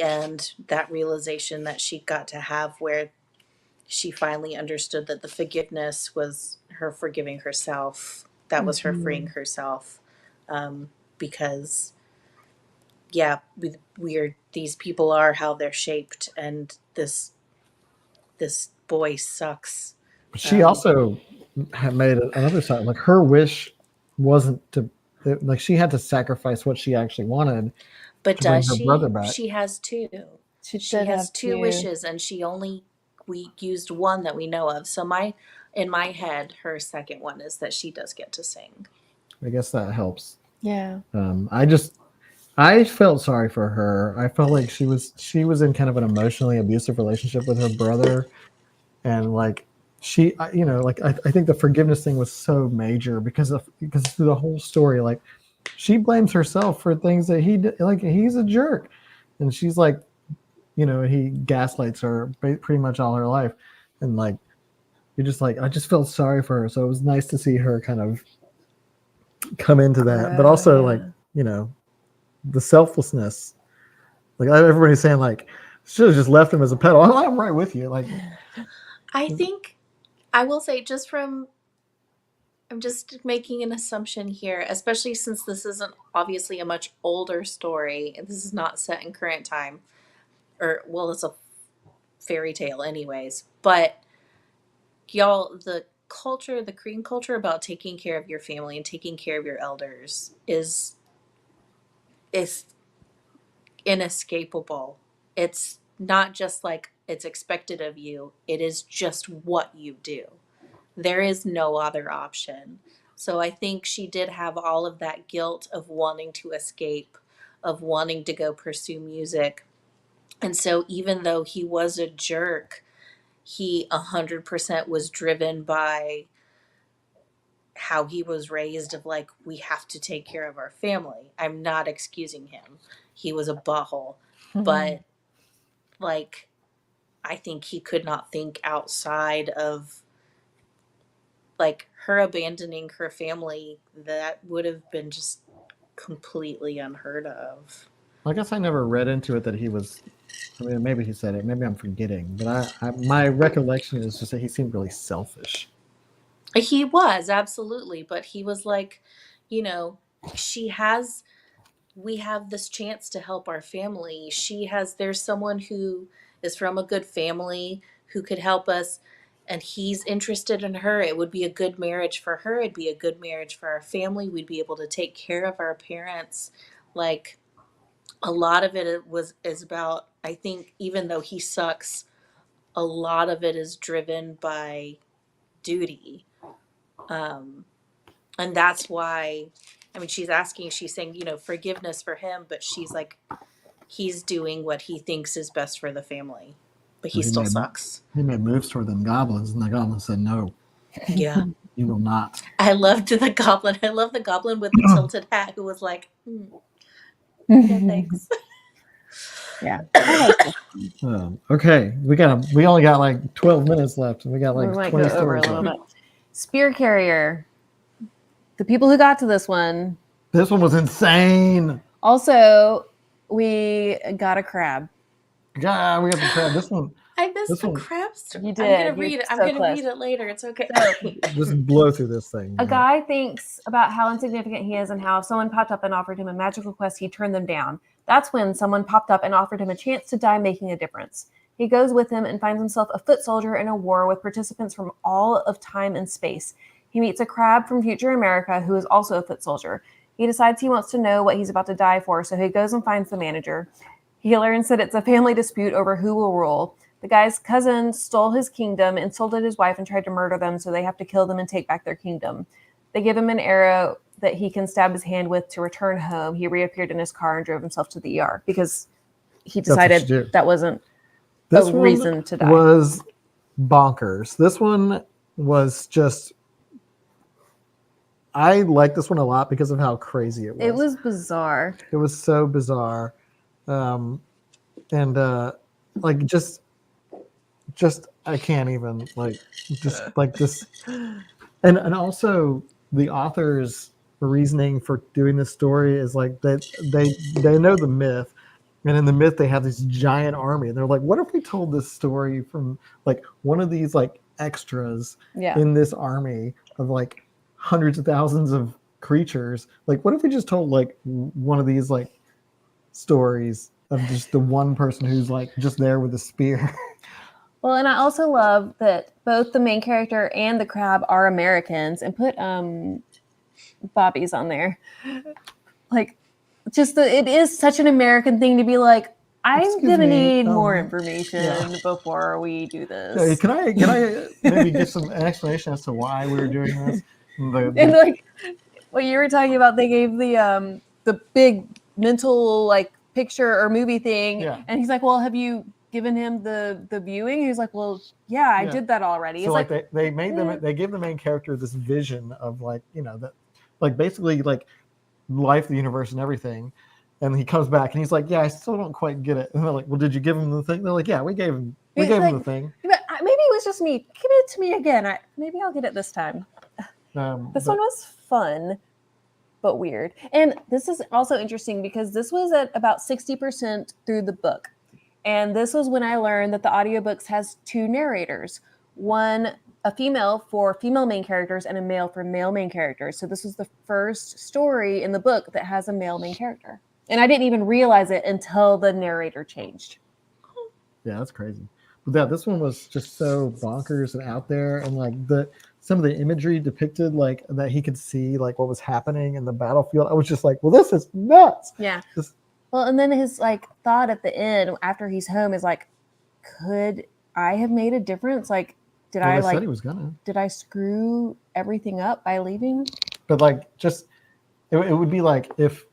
S3: end, that realization that she got to have, where she finally understood that the forgiveness was her forgiving herself. That was her freeing herself. Because, yeah, these people are how they're shaped, and this boy sucks.
S1: She also had made another side. Like, her wish wasn't to, like, she had to sacrifice what she actually wanted.
S3: But
S1: to bring
S3: does
S1: her
S3: she?
S1: brother back.
S3: She has 2.
S2: She
S3: has 2 wishes, and we used one that we know of. So in my head, her second one is that she does get to sing.
S1: I guess that helps.
S2: Yeah.
S1: I felt sorry for her. I felt like she was in kind of an emotionally abusive relationship with her brother, and like I think the forgiveness thing was so major because through the whole story, like, she blames herself for things that he did. Like, he's a jerk, and she's like, he gaslights her pretty much all her life, and like, you're just like, I just felt sorry for her. So it was nice to see her kind of come into that, but also like, the selflessness. Like, everybody's saying, like, should have just left him as a petal. I'm right with you. Like,
S3: I think I will say, I'm just making an assumption here, especially since this isn't obviously a much older story, and this is not set in current time, or, well, it's a fairy tale anyways, but y'all, the culture, the Korean culture about taking care of your family and taking care of your elders is inescapable. It's not just like it's expected of you, it is just what you do. There is no other option. So I think she did have all of that guilt of wanting to escape, of wanting to go pursue music. And so even though he was a jerk, he 100% was driven by how he was raised of like, we have to take care of our family. I'm not excusing him. He was a butthole. But like, I think he could not think outside of like her abandoning her family. That would have been just completely unheard of.
S1: I guess I never read into it that he was. I mean, maybe he said it. Maybe I'm forgetting. But my recollection is just that he seemed really selfish.
S3: He was, absolutely. But he was like, you know, we have this chance to help our family. There's someone who is from a good family who could help us, and he's interested in her. It would be a good marriage for her. It'd be a good marriage for our family. We'd be able to take care of our parents. Like, a lot of it is about, I think, even though he sucks, a lot of it is driven by duty. And that's why, I mean, she's saying, you know, forgiveness for him, but she's like, he's doing what he thinks is best for the family, but he still sucks.
S1: He made moves toward them goblins, and the goblins said, no,
S3: Yeah.
S1: you will not.
S3: I loved the goblin. I love the goblin with the tilted hat who was like, yeah, thanks.
S2: Yeah.
S1: Okay, we only got like 12 minutes left, and we got like
S2: We might
S1: 20
S2: go over a
S1: stories
S2: little
S1: left.
S2: bit. Spear carrier. The people who got to this one.
S1: This one was insane.
S2: Also, we got a crab.
S1: God, we got the crab. This one.
S3: I missed the crab story.
S2: You did.
S3: I'm gonna read it. I'm gonna read it later. It's okay.
S1: Just blow through this thing.
S2: A guy thinks about how insignificant he is and how if someone popped up and offered him a magical quest, he'd turn them down. That's when someone popped up and offered him a chance to die making a difference. He goes with him and finds himself a foot soldier in a war with participants from all of time and space. He meets a crab from future America who is also a foot soldier. He decides he wants to know what he's about to die for, so he goes and finds the manager. He learns that it's a family dispute over who will rule. The guy's cousin stole his kingdom, insulted his wife, and tried to murder them, so they have to kill them and take back their kingdom. They give him an arrow that he can stab his hand with to return home. He reappeared in his car and drove himself to the ER because he decided that wasn't a reason to die.
S1: This was bonkers. This one was just... I like this one a lot because of how crazy it was.
S2: It was bizarre.
S1: It was so bizarre. Like just I can't even just like this. And also the author's reasoning for doing this story is like that they know the myth, and in the myth they have this giant army, and they're like, what if we told this story from like one of these like extras in this army of like hundreds of thousands of creatures? Like, what if we just told like one of these like stories of just the one person who's like just there with a spear?
S2: Well, and I also love that both the main character and the crab are Americans, and put Bobby's on there. Like, just it is such an American thing to be like, I'm gonna need more information before we do this.
S1: Yeah, can I maybe get an explanation as to why we were doing this?
S2: And like what you were talking about, they gave the big mental like picture or movie thing, and he's like, well, have you given him the viewing? He's like, well, I did that already.
S1: So
S2: it's
S1: like they made them, they gave the main character this vision of like, you know, that like basically like life, the universe, and everything. And he comes back and he's like, I still don't quite get it. And they're like, well, did you give him the thing? They're like, we gave him the thing.
S2: Maybe it was just me. Give it to me again. Maybe I'll get it this time. This one was fun, but weird. And this is also interesting because this was at about 60% through the book. And this was when I learned that the audiobooks has 2 narrators, one a female for female main characters and a male for male main characters. So this was the first story in the book that has a male main character. And I didn't even realize it until the narrator changed.
S1: Yeah, that's crazy. But this one was just so bonkers and out there. And like some of the imagery depicted, like that he could see like what was happening in the battlefield, I was just like, well, this is nuts.
S2: Yeah.
S1: This,
S2: Well, and then his like thought at the end after he's home is like, could I have made a difference? Like, did
S1: well,
S2: I
S1: they
S2: like
S1: said he was gonna,
S2: did I screw everything up by leaving?
S1: but like just it would be like if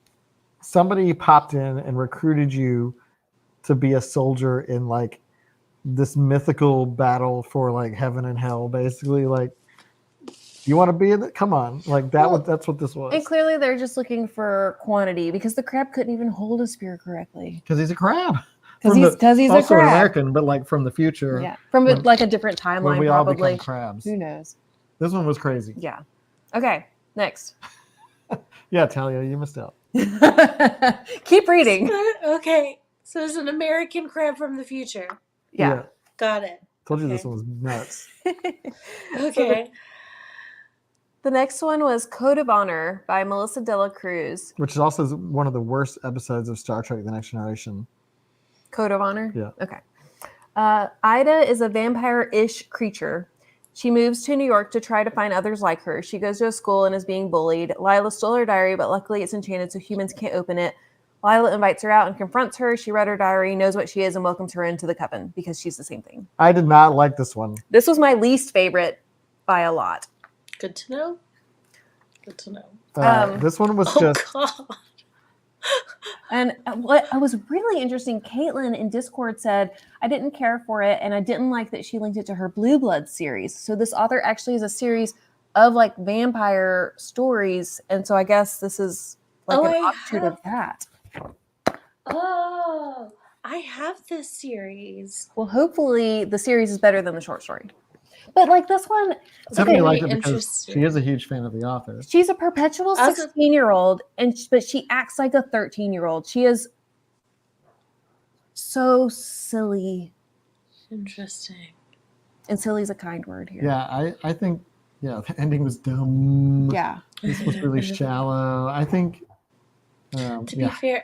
S1: somebody popped in and recruited you to be a soldier in like this mythical battle for like heaven and hell, basically. Like, you want to be in it? Come on, like that.
S2: Well,
S1: That's what this was.
S2: And clearly, they're just looking for quantity because the crab couldn't even hold a spear correctly.
S1: Because he's a crab.
S2: Because he's a
S1: also
S2: crab.
S1: an American, but like from the future.
S2: Yeah, from like a different timeline,
S1: when we all
S2: probably.
S1: become crabs.
S2: Who knows?
S1: This one was crazy.
S2: Yeah. Okay. Next.
S1: Yeah, Talia, you missed out.
S2: Keep reading.
S3: Okay. So it's an American crab from the future.
S2: Yeah.
S3: Got it.
S1: Told you this one was nuts.
S3: Okay.
S2: The next one was Code of Honor by Melissa de la Cruz.
S1: Which is also one of the worst episodes of Star Trek: The Next Generation.
S2: Code of Honor?
S1: Yeah.
S2: Okay. Ida is a vampire-ish creature. She moves to New York to try to find others like her. She goes to a school and is being bullied. Lila stole her diary, but luckily it's enchanted so humans can't open it. Lila invites her out and confronts her. She read her diary, knows what she is, and welcomes her into the coven because she's the same thing.
S1: I did not like this one.
S2: This was my least favorite by a lot.
S3: Good to know. Good to know.
S1: This one was just...
S3: God.
S2: And what was really interesting, Caitlin in Discord said, I didn't care for it, and I didn't like that she linked it to her Blue Blood series. So this author actually is a series of like vampire stories, and so I guess this is like an offshoot of that.
S3: Oh, I have this series.
S2: Well, hopefully the series is better than the short story. But like this one,
S1: Stephanie liked it because
S3: interesting.
S1: she is a huge fan of the author.
S2: she's a perpetual 16-year-old, but she acts like a 13-year-old. She is so silly.
S3: Interesting.
S2: And silly is a kind word here.
S1: Yeah, I think, the ending was dumb.
S2: Yeah.
S1: This was really shallow. I think...
S3: To be fair,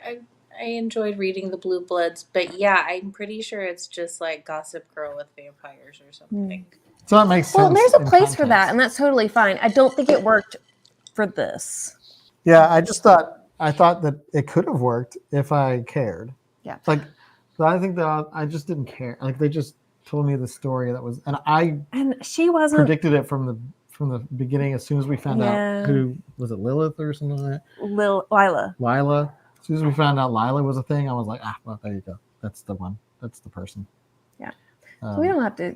S3: I enjoyed reading the Blue Bloods, but yeah, I'm pretty sure it's just like Gossip Girl with vampires or something.
S1: So that makes sense.
S2: Well, there's a
S1: in
S2: place for
S1: context.
S2: that, and that's totally fine. I don't think it worked for this.
S1: Yeah, I thought that it could have worked if I cared.
S2: Yeah.
S1: Like, so I think that I just didn't care. Like, they just told me the story that was, and I
S2: she wasn't
S1: predicted it from the beginning. As soon as we found out who was it, Lilith or something like that. Lila. As soon as we found out Lila was a thing, I was like, well, there you go. That's the one. That's the person.
S2: Yeah. So we don't have to.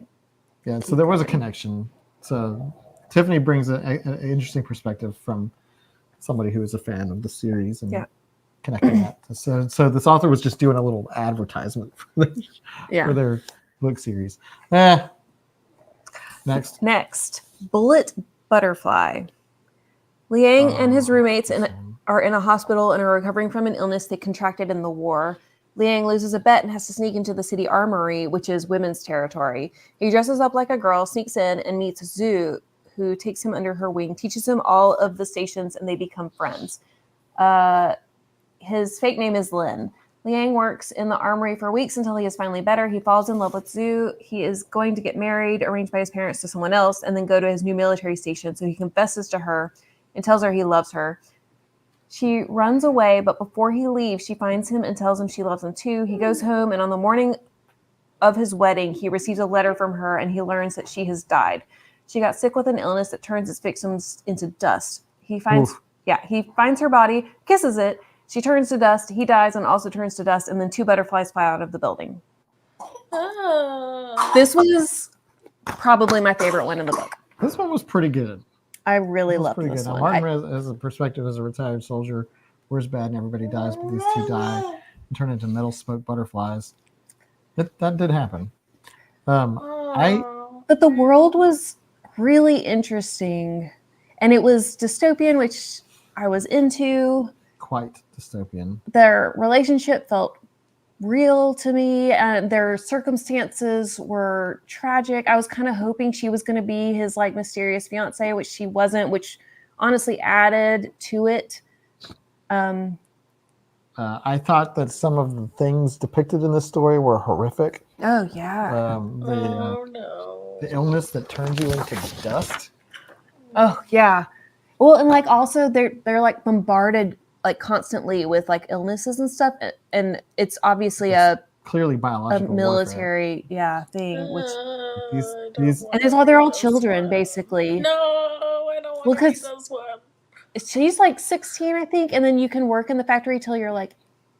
S1: Yeah. So there was a connection. So Tiffany brings an interesting perspective from somebody who is a fan of the series and connecting that. So this author was just doing a little advertisement for their book series. Next,
S2: Bullet Butterfly. Leang and his roommates are in a hospital and are recovering from an illness they contracted in the war. Leang loses a bet and has to sneak into the city armory, which is women's territory. He dresses up like a girl, sneaks in, and meets Zhu, who takes him under her wing, teaches him all of the stations, and they become friends. His fake name is Lin. Liang works in the armory for weeks until he is finally better. He falls in love with Zhu. He is going to get married, arranged by his parents to someone else, and then go to his new military station. So he confesses to her and tells her he loves her. She runs away, but before he leaves, she finds him and tells him she loves him too. He goes home, and on the morning of his wedding, he receives a letter from her, and he learns that she has died. She got sick with an illness that turns its victims into dust. He finds her body, kisses it. She turns to dust. He dies and also turns to dust, and then 2 butterflies fly out of the building.
S3: Oh.
S2: This was probably my favorite one in the book.
S1: this one was pretty good.
S2: I really love this
S1: Now,
S2: one.
S1: Martin, as a perspective as a retired soldier, wars bad and everybody dies, but these 2 die and turn into metal smoke butterflies. That did happen.
S2: But the world was really interesting, and it was dystopian, which I was into.
S1: Quite dystopian.
S2: Their relationship felt real to me, and their circumstances were tragic. I was kind of hoping she was going to be his like mysterious fiance, which she wasn't, which honestly added to it.
S1: I thought that some of the things depicted in this story were horrific.
S2: Oh yeah.
S1: The illness that turns you into dust.
S2: Oh yeah. Well, and like also they're like bombarded like constantly with like illnesses and stuff, and it's obviously
S1: It's clearly
S2: a
S1: biological
S2: military thing, which they're all children basically.
S3: No, I don't want
S2: Well,
S3: to read
S2: 'cause
S3: this one.
S2: she's like 16, I think, and then you can work in the factory till you're like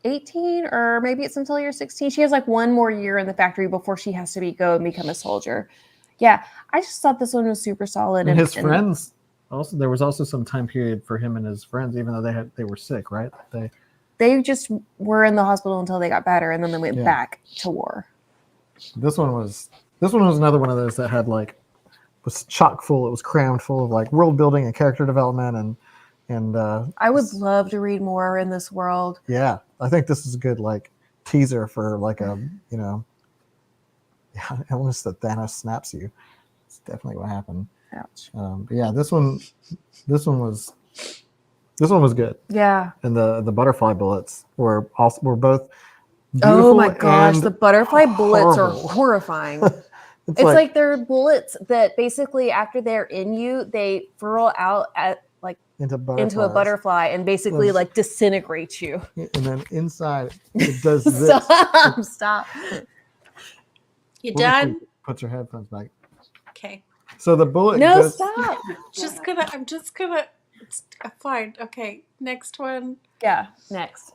S2: 18, or maybe it's until you're 16. She has like one more year in the factory before she has to go and become a soldier. Yeah, I just thought this one was super solid.
S1: And his friends also, there was also some time period for him and his friends, even though they were sick, right?
S2: They just were in the hospital until they got better, and then they went back to war.
S1: This one was another one of those that had like was chock full. It was crammed full of like world building and character development and
S2: I would love to read more in this world.
S1: Yeah, I think this is a good like teaser for like a illness that Thanos snaps you. It's definitely what happened.
S2: Ouch.
S1: But yeah, this one was good.
S2: Yeah.
S1: And the butterfly bullets were both
S2: oh
S1: beautiful
S2: my gosh,
S1: and
S2: the butterfly bullets
S1: horrible.
S2: are horrifying.
S1: It's
S2: like they're bullets that basically after they're in you, they furl out at like into a butterfly and basically like disintegrate you.
S1: And then inside it does this.
S2: Stop.
S3: You done?
S1: Put your headphones back.
S3: Okay.
S1: So the bullet
S2: goes, stop.
S3: I'm just gonna fine. Okay. Next one.
S2: Yeah, next.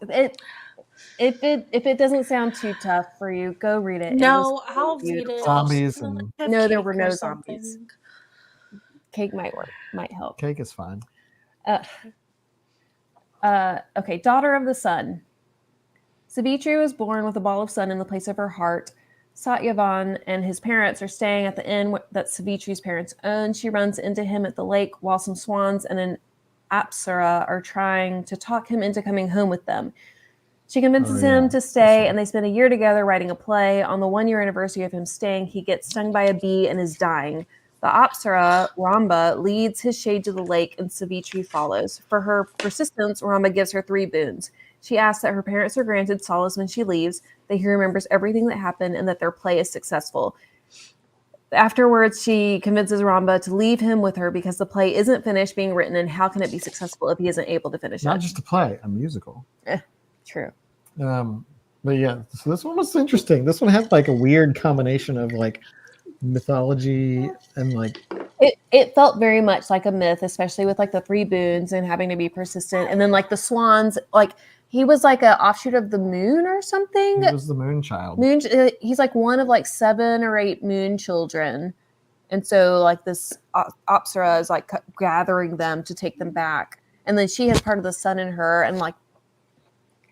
S2: If it doesn't sound too tough for you, go read it.
S3: No, I'll read it.
S1: Zombies
S2: no, there were no zombies. Cake might help.
S1: Cake is fine.
S2: Okay, Daughter of the Sun. Savitri was born with a ball of sun in the place of her heart. Satyavan and his parents are staying at the inn that Savitri's parents own. She runs into him at the lake while some swans and an apsara are trying to talk him into coming home with them. She convinces him to stay, and they spend a year together writing a play. On the 1-year anniversary of him staying, he gets stung by a bee and is dying. The Apsara, Ramba, leads his shade to the lake, and Savitri follows. For her persistence, Ramba gives her 3 boons. She asks that her parents are granted solace when she leaves, that he remembers everything that happened, and that their play is successful. Afterwards, she convinces Ramba to leave him with her because the play isn't finished being written, and how can it be successful if he isn't able to finish it?
S1: Not just a play, a musical.
S2: True.
S1: But yeah, so this one was interesting. This one had like a weird combination of like mythology and like
S2: it felt very much like a myth, especially with like the 3 boons and having to be persistent, and then like the swans, like he was like an offshoot of the moon or something.
S1: He was the moon child.
S2: He's like one of like 7 or 8 moon children, and so like this Apsara is like gathering them to take them back, and then she has part of the sun in her, and like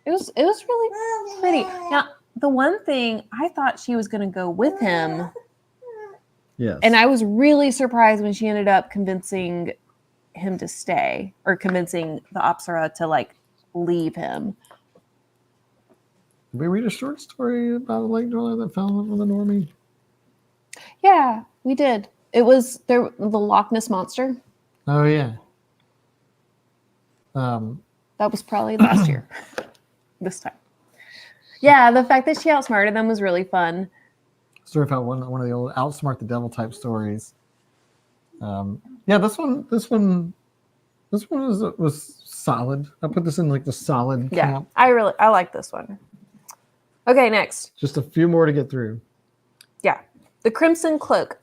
S2: it was really pretty. Now the one thing I thought she was going to go with him.
S1: Yes.
S2: And I was really surprised when she ended up convincing him to stay, or convincing the Apsara to like leave him.
S1: Did we read a short story about a lake dweller that fell in love with a normie?
S2: Yeah, we did. It was the Lochness Monster.
S1: Oh yeah.
S2: That was probably last year. This time. Yeah, the fact that she outsmarted them was really fun.
S1: Story about one of the old outsmart the devil type stories. Yeah, this one was solid. I put this in like the solid camp.
S2: I like this one. Okay, next.
S1: Just a few more to get through.
S2: Yeah. The Crimson Cloak.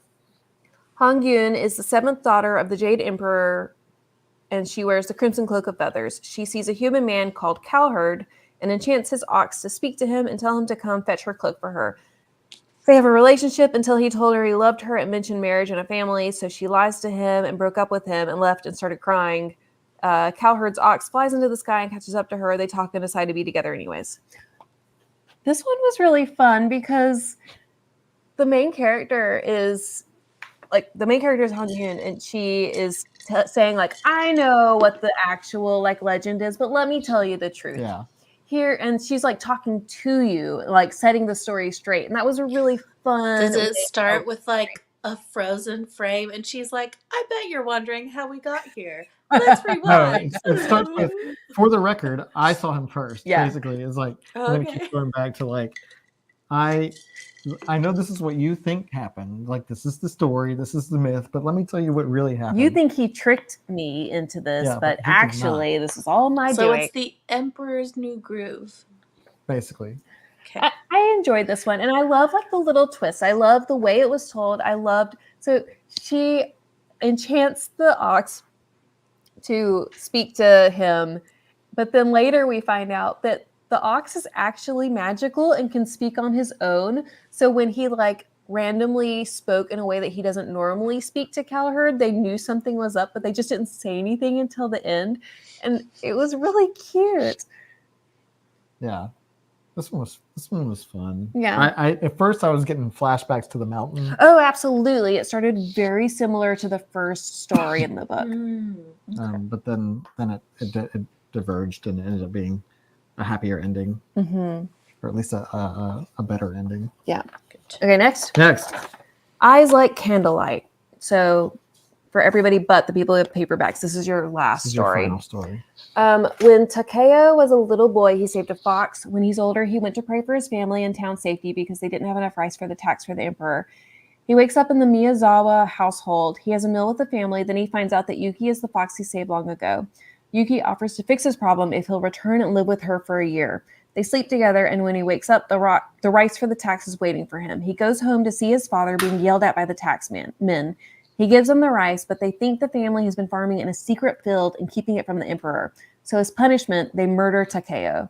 S2: Hong Yun is the 7th daughter of the Jade Emperor, and she wears the Crimson Cloak of Feathers. She sees a human man called Cowherd and enchants his ox to speak to him and tell him to come fetch her cloak for her. They have a relationship until he told her he loved her and mentioned marriage and a family, so she lies to him and broke up with him and left and started crying. Cowherd's ox flies into the sky and catches up to her. They talk and decide to be together anyways. This one was really fun because the main character is Hong Yun, and she is saying like, I know what the actual like legend is, but let me tell you the truth.
S1: Yeah.
S2: Here, and she's like talking to you, like setting the story straight, and that was a really fun.
S3: Does it start with like a frozen frame, and she's like, "I bet you're wondering how we got here. Let's rewind."
S1: No, it starts with, for the record, I saw him first.
S2: Yeah.
S1: Basically, it's like then it keeps going back to like, I know this is what you think happened. Like, this is the story, this is the myth, but let me tell you what really happened.
S2: You think he tricked me into this,
S1: Yeah,
S2: but
S1: but he did
S2: actually, this is all my
S3: So
S2: doing.
S3: it's the Emperor's New Groove.
S1: Basically.
S3: Okay.
S2: I enjoyed this one, and I love like the little twists. I love the way it was told. I loved so she enchants the ox to speak to him, but then later we find out that the ox is actually magical and can speak on his own. So when he like randomly spoke in a way that he doesn't normally speak to Cowherd, they knew something was up, but they just didn't say anything until the end, and it was really cute.
S1: Yeah. This one was fun.
S2: Yeah.
S1: I at first I was getting flashbacks to the mountain.
S2: Oh, absolutely. It started very similar to the first story in the book.
S1: But then it diverged and it ended up being a happier ending, or at least a better ending.
S2: Yeah. Okay, next.
S1: Next.
S2: Eyes Like Candlelight. So for everybody but the people with paperbacks, this is your last
S1: This is your
S2: story.
S1: final story.
S2: When Takeo was a little boy, he saved a fox. When he's older, he went to pray for his family and town safety because they didn't have enough rice for the tax for the emperor. He wakes up in the Miyazawa household. He has a meal with the family. Then he finds out that Yuki is the fox he saved long ago. Yuki offers to fix his problem if he'll return and live with her for a year. They sleep together, and when he wakes up, the rice for the tax is waiting for him. He goes home to see his father being yelled at by the tax men. He gives them the rice, but they think the family has been farming in a secret field and keeping it from the emperor. So as punishment, they murder Takeo.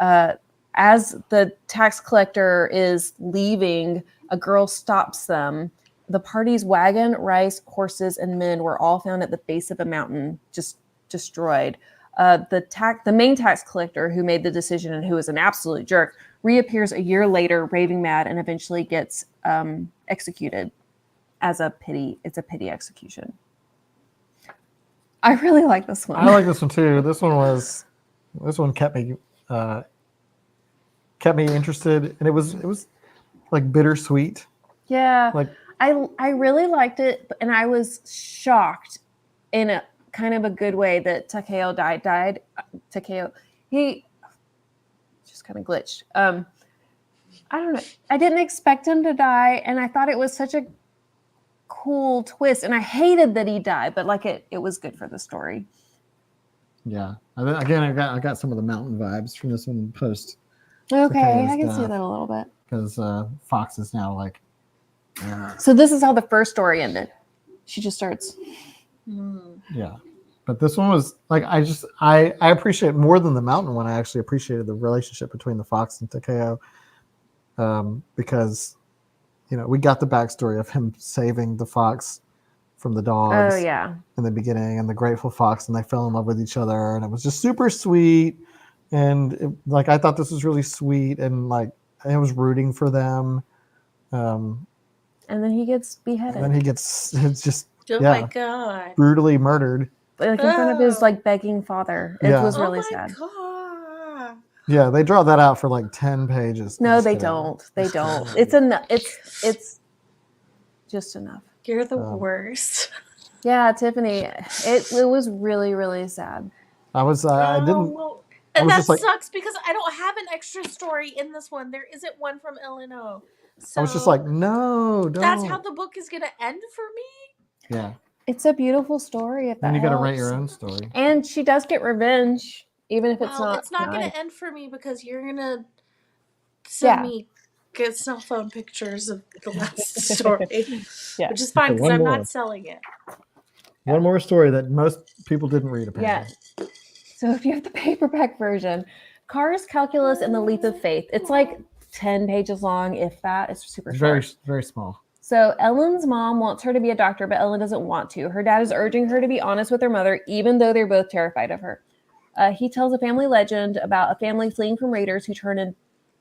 S2: As the tax collector is leaving, a girl stops them. The party's wagon, rice, horses, and men were all found at the base of a mountain, just destroyed. The main tax collector who made the decision and who was an absolute jerk reappears a year later, raving mad, and eventually gets executed as a pity. It's a pity execution. I really like this one.
S1: I like this one too. This one kept me interested, and it was like bittersweet.
S2: Yeah,
S1: Like
S2: I really liked it, and I was shocked in a kind of a good way that Takeo died. Takeo, he just kind of glitched. I don't know. I didn't expect him to die, and I thought it was such a cool twist, and I hated that he died, but like it was good for the story.
S1: Yeah. Again, I got some of the mountain vibes from this one post.
S2: Okay, I can see that a little bit.
S1: Because Fox is now like.
S2: So this is how the first story ended. She just starts.
S1: Yeah, but this one was like I appreciate more than the mountain one. I actually appreciated the relationship between the fox and Takeo, because we got the backstory of him saving the fox from the dogs.
S2: Oh yeah.
S1: In the beginning, and the grateful fox, and they fell in love with each other, and it was just super sweet. And I thought this was really sweet, and like I was rooting for them.
S2: And then he gets beheaded.
S1: And then he gets
S3: my God,
S1: brutally murdered.
S2: Like in front of his like begging father. It was really sad.
S3: God.
S1: Yeah, they draw that out for like 10 pages.
S2: No, they don't. They don't. It's enough. It's just enough.
S3: You're the worst.
S2: Yeah, Tiffany. It was really, really sad.
S1: I didn't.
S3: And that sucks because I don't have an extra story in this one. There isn't one from LNO. So
S1: I was just like, no, don't.
S3: That's how the book is going to end for me?
S1: Yeah.
S2: It's a beautiful story. If
S1: and
S2: that
S1: you got to
S2: helps.
S1: write your own story.
S2: And she does get revenge, even if it's not.
S3: It's not going to end for me because you're going to send me good cell phone pictures of the last story, which is fine because I'm not selling it.
S1: One more story that most people didn't read, apparently.
S2: Yeah. So if you have the paperback version, Cars, Calculus, and the Leap of Faith. It's like 10 pages long, if that. It's super short.
S1: Very, very small.
S2: So Ellen's mom wants her to be a doctor, but Ellen doesn't want to. Her dad is urging her to be honest with her mother, even though they're both terrified of her. He tells a family legend about a family fleeing from raiders who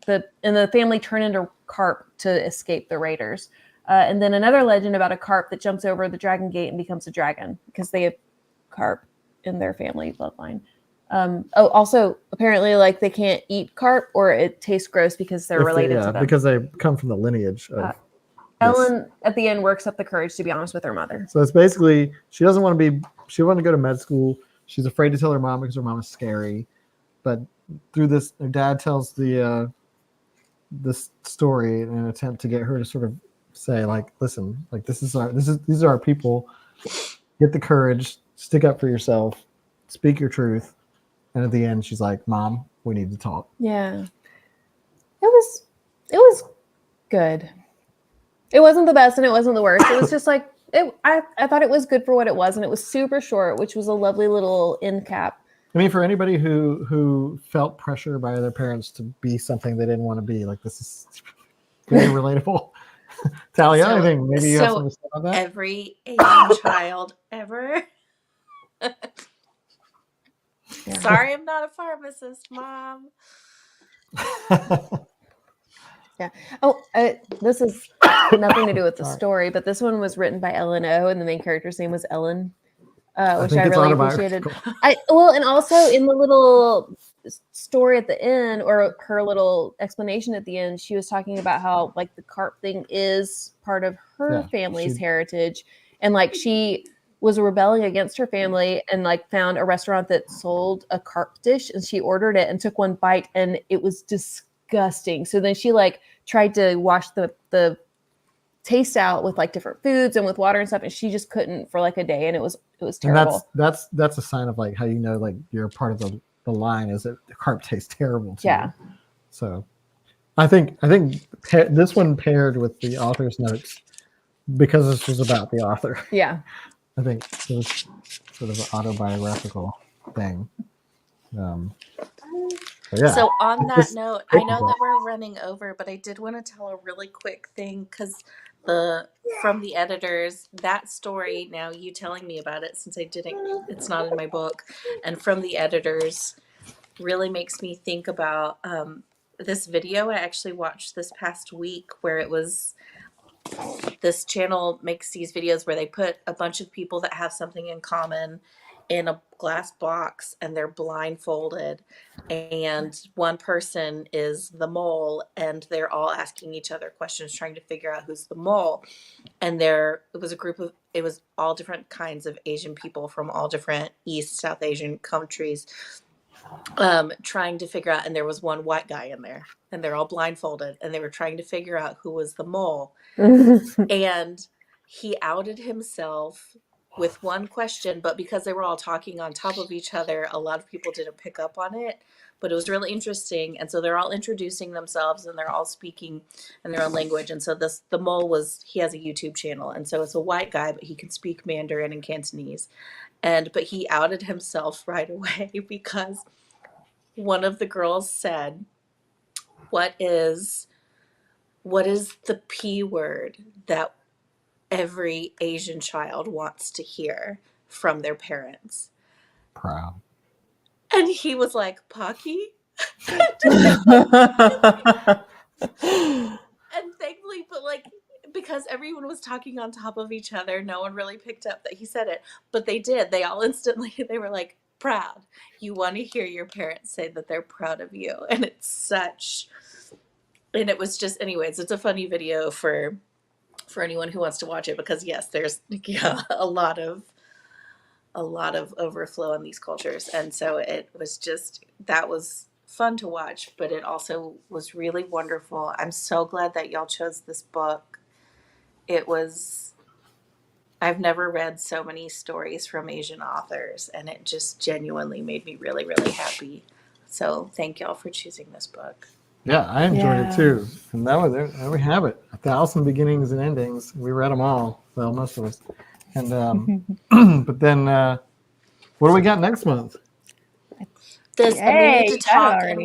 S2: the family turn into carp to escape the raiders. And then another legend about a carp that jumps over the dragon gate and becomes a dragon because they have carp in their family bloodline. Also, apparently, like they can't eat carp or it tastes gross because they're related to them.
S1: Because they come from the lineage of.
S2: Ellen at the end works up the courage to be honest with her mother.
S1: So it's basically she wanted to go to med school. She's afraid to tell her mom because her mom is scary. But through this, her dad tells the this story in an attempt to get her to sort of say, like, listen, like these are our people. Get the courage, stick up for yourself, speak your truth. And at the end, she's like, Mom, we need to talk.
S2: Yeah. It was good. It wasn't the best and it wasn't the worst. It was just like, I thought it was good for what it was, and it was super short, which was a lovely little end cap.
S1: I mean, for anybody who felt pressure by their parents to be something they didn't want to be, like, this is very relatable. Talia, I think maybe you have something to say about that?
S3: Every Asian child ever.
S2: Yeah.
S3: Sorry, I'm not a pharmacist, Mom.
S2: Yeah. Oh, this is nothing to do with the story, but this one was written by Ellen O, and the main character's name was Ellen, which I really appreciated. And also in the little story at the end, or her little explanation at the end, she was talking about how, like, the carp thing is part of her family's heritage, and like she was rebelling against her family and like found a restaurant that sold a carp dish, and she ordered it and took one bite, and it was disgusting. So then she like tried to wash the taste out with like different foods and with water and stuff, and she just couldn't for like a day, and it was terrible.
S1: And that's a sign of like how you know like you're part of the line is that the carp tastes terrible to you. So I think this one paired with the author's notes because this was about the author.
S2: Yeah.
S1: I think it was sort of an autobiographical thing.
S3: So on that note, I know that we're running over, but I did want to tell a really quick thing because from the editors, that story, now you telling me about it since it's not in my book, and from the editors really makes me think about this video I actually watched this past week where it was, this channel makes these videos where they put a bunch of people that have something in common in a glass box and they're blindfolded, and one person is the mole and they're all asking each other questions trying to figure out who's the mole. And it was all different kinds of Asian people from all different East South Asian countries trying to figure out, and there was one white guy in there and they're all blindfolded and they were trying to figure out who was the mole. And he outed himself with one question, but because they were all talking on top of each other, a lot of people didn't pick up on it, but it was really interesting. And so they're all introducing themselves and they're all speaking in their own language. And so the mole he has a YouTube channel. And so it's a white guy, but he can speak Mandarin and Cantonese. But he outed himself right away because one of the girls said, what is the P word that every Asian child wants to hear from their parents?
S1: Proud.
S3: And he was like, Pocky? And thankfully, but like, because everyone was talking on top of each other, no one really picked up that he said it, but they did. They all instantly, they were like, proud. You want to hear your parents say that they're proud of you. And it was just, anyways, it's a funny video for anyone who wants to watch it, because yes, there's a lot of overflow in these cultures. And so it was just, that was fun to watch, but it also was really wonderful. I'm so glad that y'all chose this book. I've never read so many stories from Asian authors, and it just genuinely made me really, really happy. So thank y'all for choosing this book.
S1: Yeah, I enjoyed it too. And there we have it. 1,000 beginnings and endings. We read them all. Well, most of us. And but then what do we got next month?
S3: We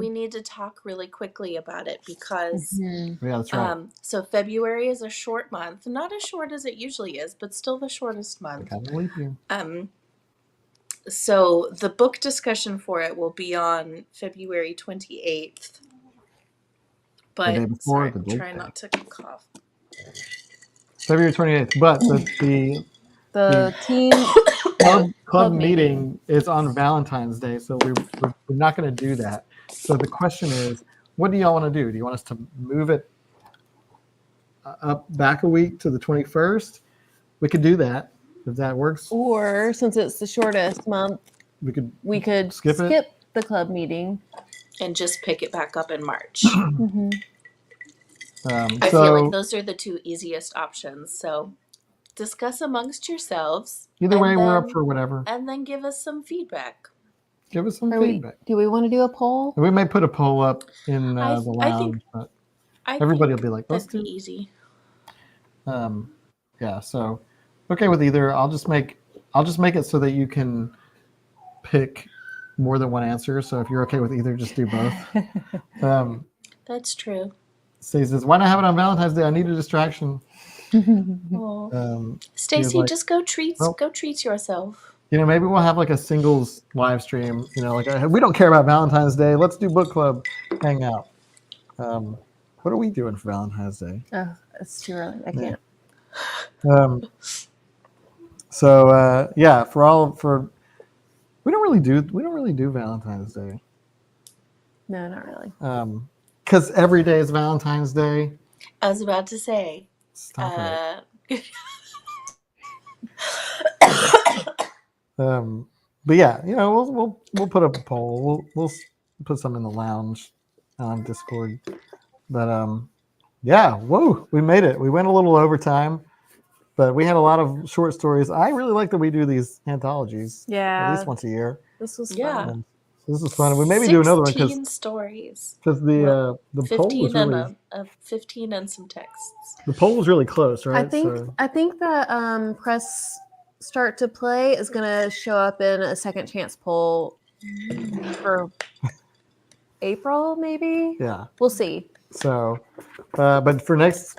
S3: need to talk really quickly about it because
S1: yeah, that's right.
S3: So February is a short month, not as short as it usually is, but still the shortest month.
S1: I believe you.
S3: So the book discussion for it will be on February 28th. But
S1: the day before,
S3: try not to cough.
S1: February 28th. But
S2: the team
S1: club meeting is on Valentine's Day, so we're not going to do that. So the question is, what do y'all want to do? Do you want us to move it back a week to the 21st? We could do that if that works.
S2: Or since it's the shortest month, we could skip the club meeting
S3: and just pick it back up in March.
S2: Mm-hmm.
S3: I feel like those are the two easiest options. So discuss amongst yourselves.
S1: Either way, we're up for whatever.
S3: And then give us some feedback.
S1: Give us some feedback.
S2: Do we want to do a poll?
S1: We may put a poll up in the lounge, but everybody will be like, let's do
S3: easy.
S1: Yeah, so okay with either. I'll just make it so that you can pick more than one answer. So if you're okay with either, just do both.
S3: That's true.
S1: Stacey says, why not have it on Valentine's Day? I need a distraction.
S3: Stacey, just go treat yourself.
S1: Maybe we'll have like a singles live stream. We don't care about Valentine's Day. Let's do book club, hang out. What are we doing for Valentine's Day?
S2: Oh, it's too early. I can't.
S1: We don't really do Valentine's Day.
S2: No, not really.
S1: Because every day is Valentine's Day.
S3: I was about to say.
S1: Stop it. But yeah, we'll put up a poll. We'll put some in the lounge on Discord. But yeah, whoa, we made it. We went a little overtime, but we had a lot of short stories. I really like that we do these anthologies.
S2: Yeah,
S1: at least once a year.
S2: This was fun.
S1: This is fun. We maybe do another one
S3: 16 stories.
S1: Because the poll was really
S3: 15 and some texts.
S1: The poll was really close, right?
S2: I think the press start to play is going to show up in a second chance poll for April, maybe.
S1: Yeah,
S2: we'll see.
S1: So, but for next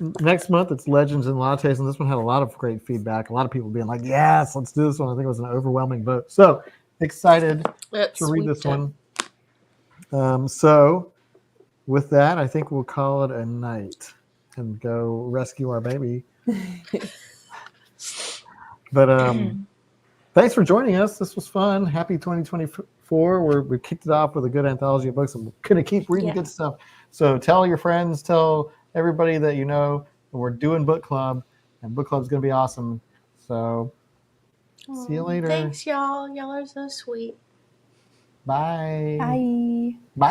S1: month, it's Legends and Lattes, and this one had a lot of great feedback. A lot of people being like, "Yes, let's do this one." I think it was an overwhelming vote. So excited to read this one. So with that, I think we'll call it a night and go rescue our baby. But thanks for joining us. This was fun. Happy 2024. We kicked it off with a good anthology of books, and we're going to keep reading good stuff. So tell your friends, tell everybody that you know that we're doing book club, and book club's going to be awesome. So see you later.
S3: Thanks, y'all. Y'all are so sweet.
S1: Bye.
S2: Bye.
S1: Bye.